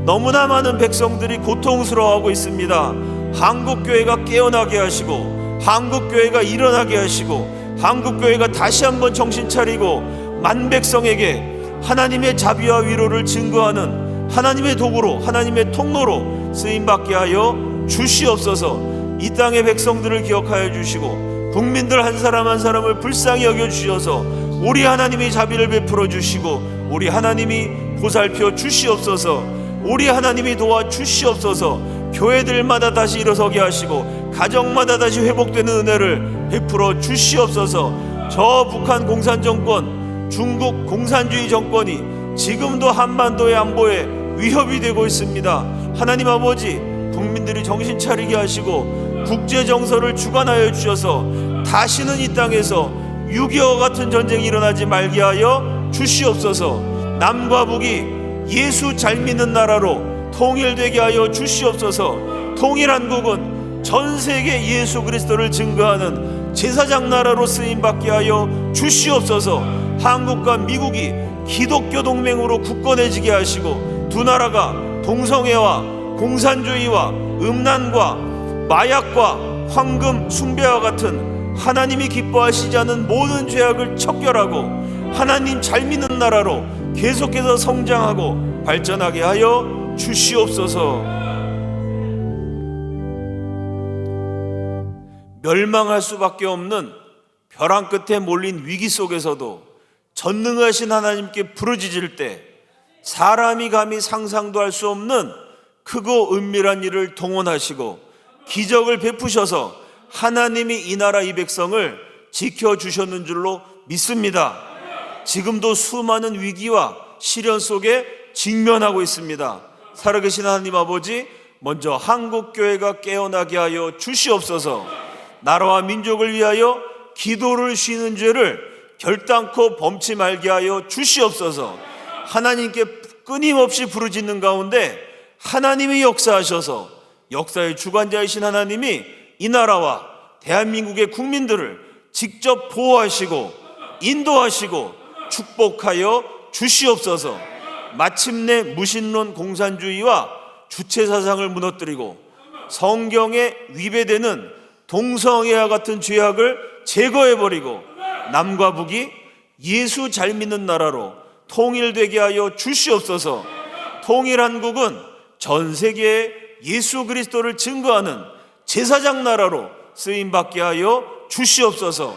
너무나 많은 백성들이 고통스러워하고 있습니다. 한국교회가 깨어나게 하시고 한국교회가 일어나게 하시고 한국교회가 다시 한번 정신 차리고 만백성에게 하나님의 자비와 위로를 증거하는 하나님의 도구로, 하나님의 통로로 쓰임받게 하여 주시옵소서. 이 땅의 백성들을 기억하여 주시고 국민들 한 사람 한 사람을 불쌍히 여겨주셔서 우리 하나님이 자비를 베풀어 주시고 우리 하나님이 보살펴 주시옵소서. 우리 하나님이 도와주시옵소서. 교회들마다 다시 일어서게 하시고 가정마다 다시 회복되는 은혜를 베풀어 주시옵소서. 저 북한 공산정권, 중국 공산주의 정권이 지금도 한반도의 안보에 위협이 되고 있습니다. 하나님 아버지, 국민들이 정신 차리게 하시고 국제 정서를 주관하여 주셔서 다시는 이 땅에서 6.25 같은 전쟁이 일어나지 말게 하여 주시옵소서. 남과 북이 예수 잘 믿는 나라로 통일되게 하여 주시옵소서. 통일한국은 전 세계 예수 그리스도를 증거하는 제사장 나라로 쓰임받게 하여 주시옵소서. 한국과 미국이 기독교 동맹으로 굳건해지게 하시고 두 나라가 동성애와 공산주의와 음란과 마약과 황금 숭배와 같은 하나님이 기뻐하시지 않은 모든 죄악을 척결하고 하나님 잘 믿는 나라로 계속해서 성장하고 발전하게 하여 주시옵소서. 멸망할 수밖에 없는 벼랑 끝에 몰린 위기 속에서도 전능하신 하나님께 부르짖을 때 사람이 감히 상상도 할 수 없는 크고 은밀한 일을 동원하시고 기적을 베푸셔서 하나님이 이 나라 이 백성을 지켜주셨는 줄로 믿습니다. 지금도 수많은 위기와 시련 속에 직면하고 있습니다. 살아계신 하나님 아버지, 먼저 한국교회가 깨어나게 하여 주시옵소서. 나라와 민족을 위하여 기도를 쉬는 죄를 결단코 범치 말게 하여 주시옵소서. 하나님께 끊임없이 부르짖는 가운데 하나님이 역사하셔서 역사의 주관자이신 하나님이 이 나라와 대한민국의 국민들을 직접 보호하시고 인도하시고 축복하여 주시옵소서. 마침내 무신론 공산주의와 주체사상을 무너뜨리고 성경에 위배되는 동성애와 같은 죄악을 제거해버리고 남과 북이 예수 잘 믿는 나라로 통일되게 하여 주시옵소서. 통일한국은 전 세계에 예수 그리스도를 증거하는 제사장 나라로 쓰임받게 하여 주시옵소서.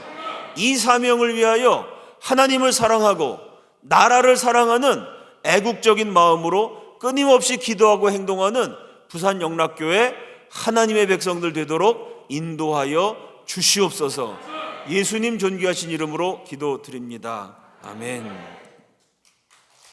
이 사명을 위하여 하나님을 사랑하고 나라를 사랑하는 애국적인 마음으로 끊임없이 기도하고 행동하는 부산 영락교회 하나님의 백성들 되도록 인도하여 주시옵소서. 예수님 존귀하신 이름으로 기도드립니다. 아멘.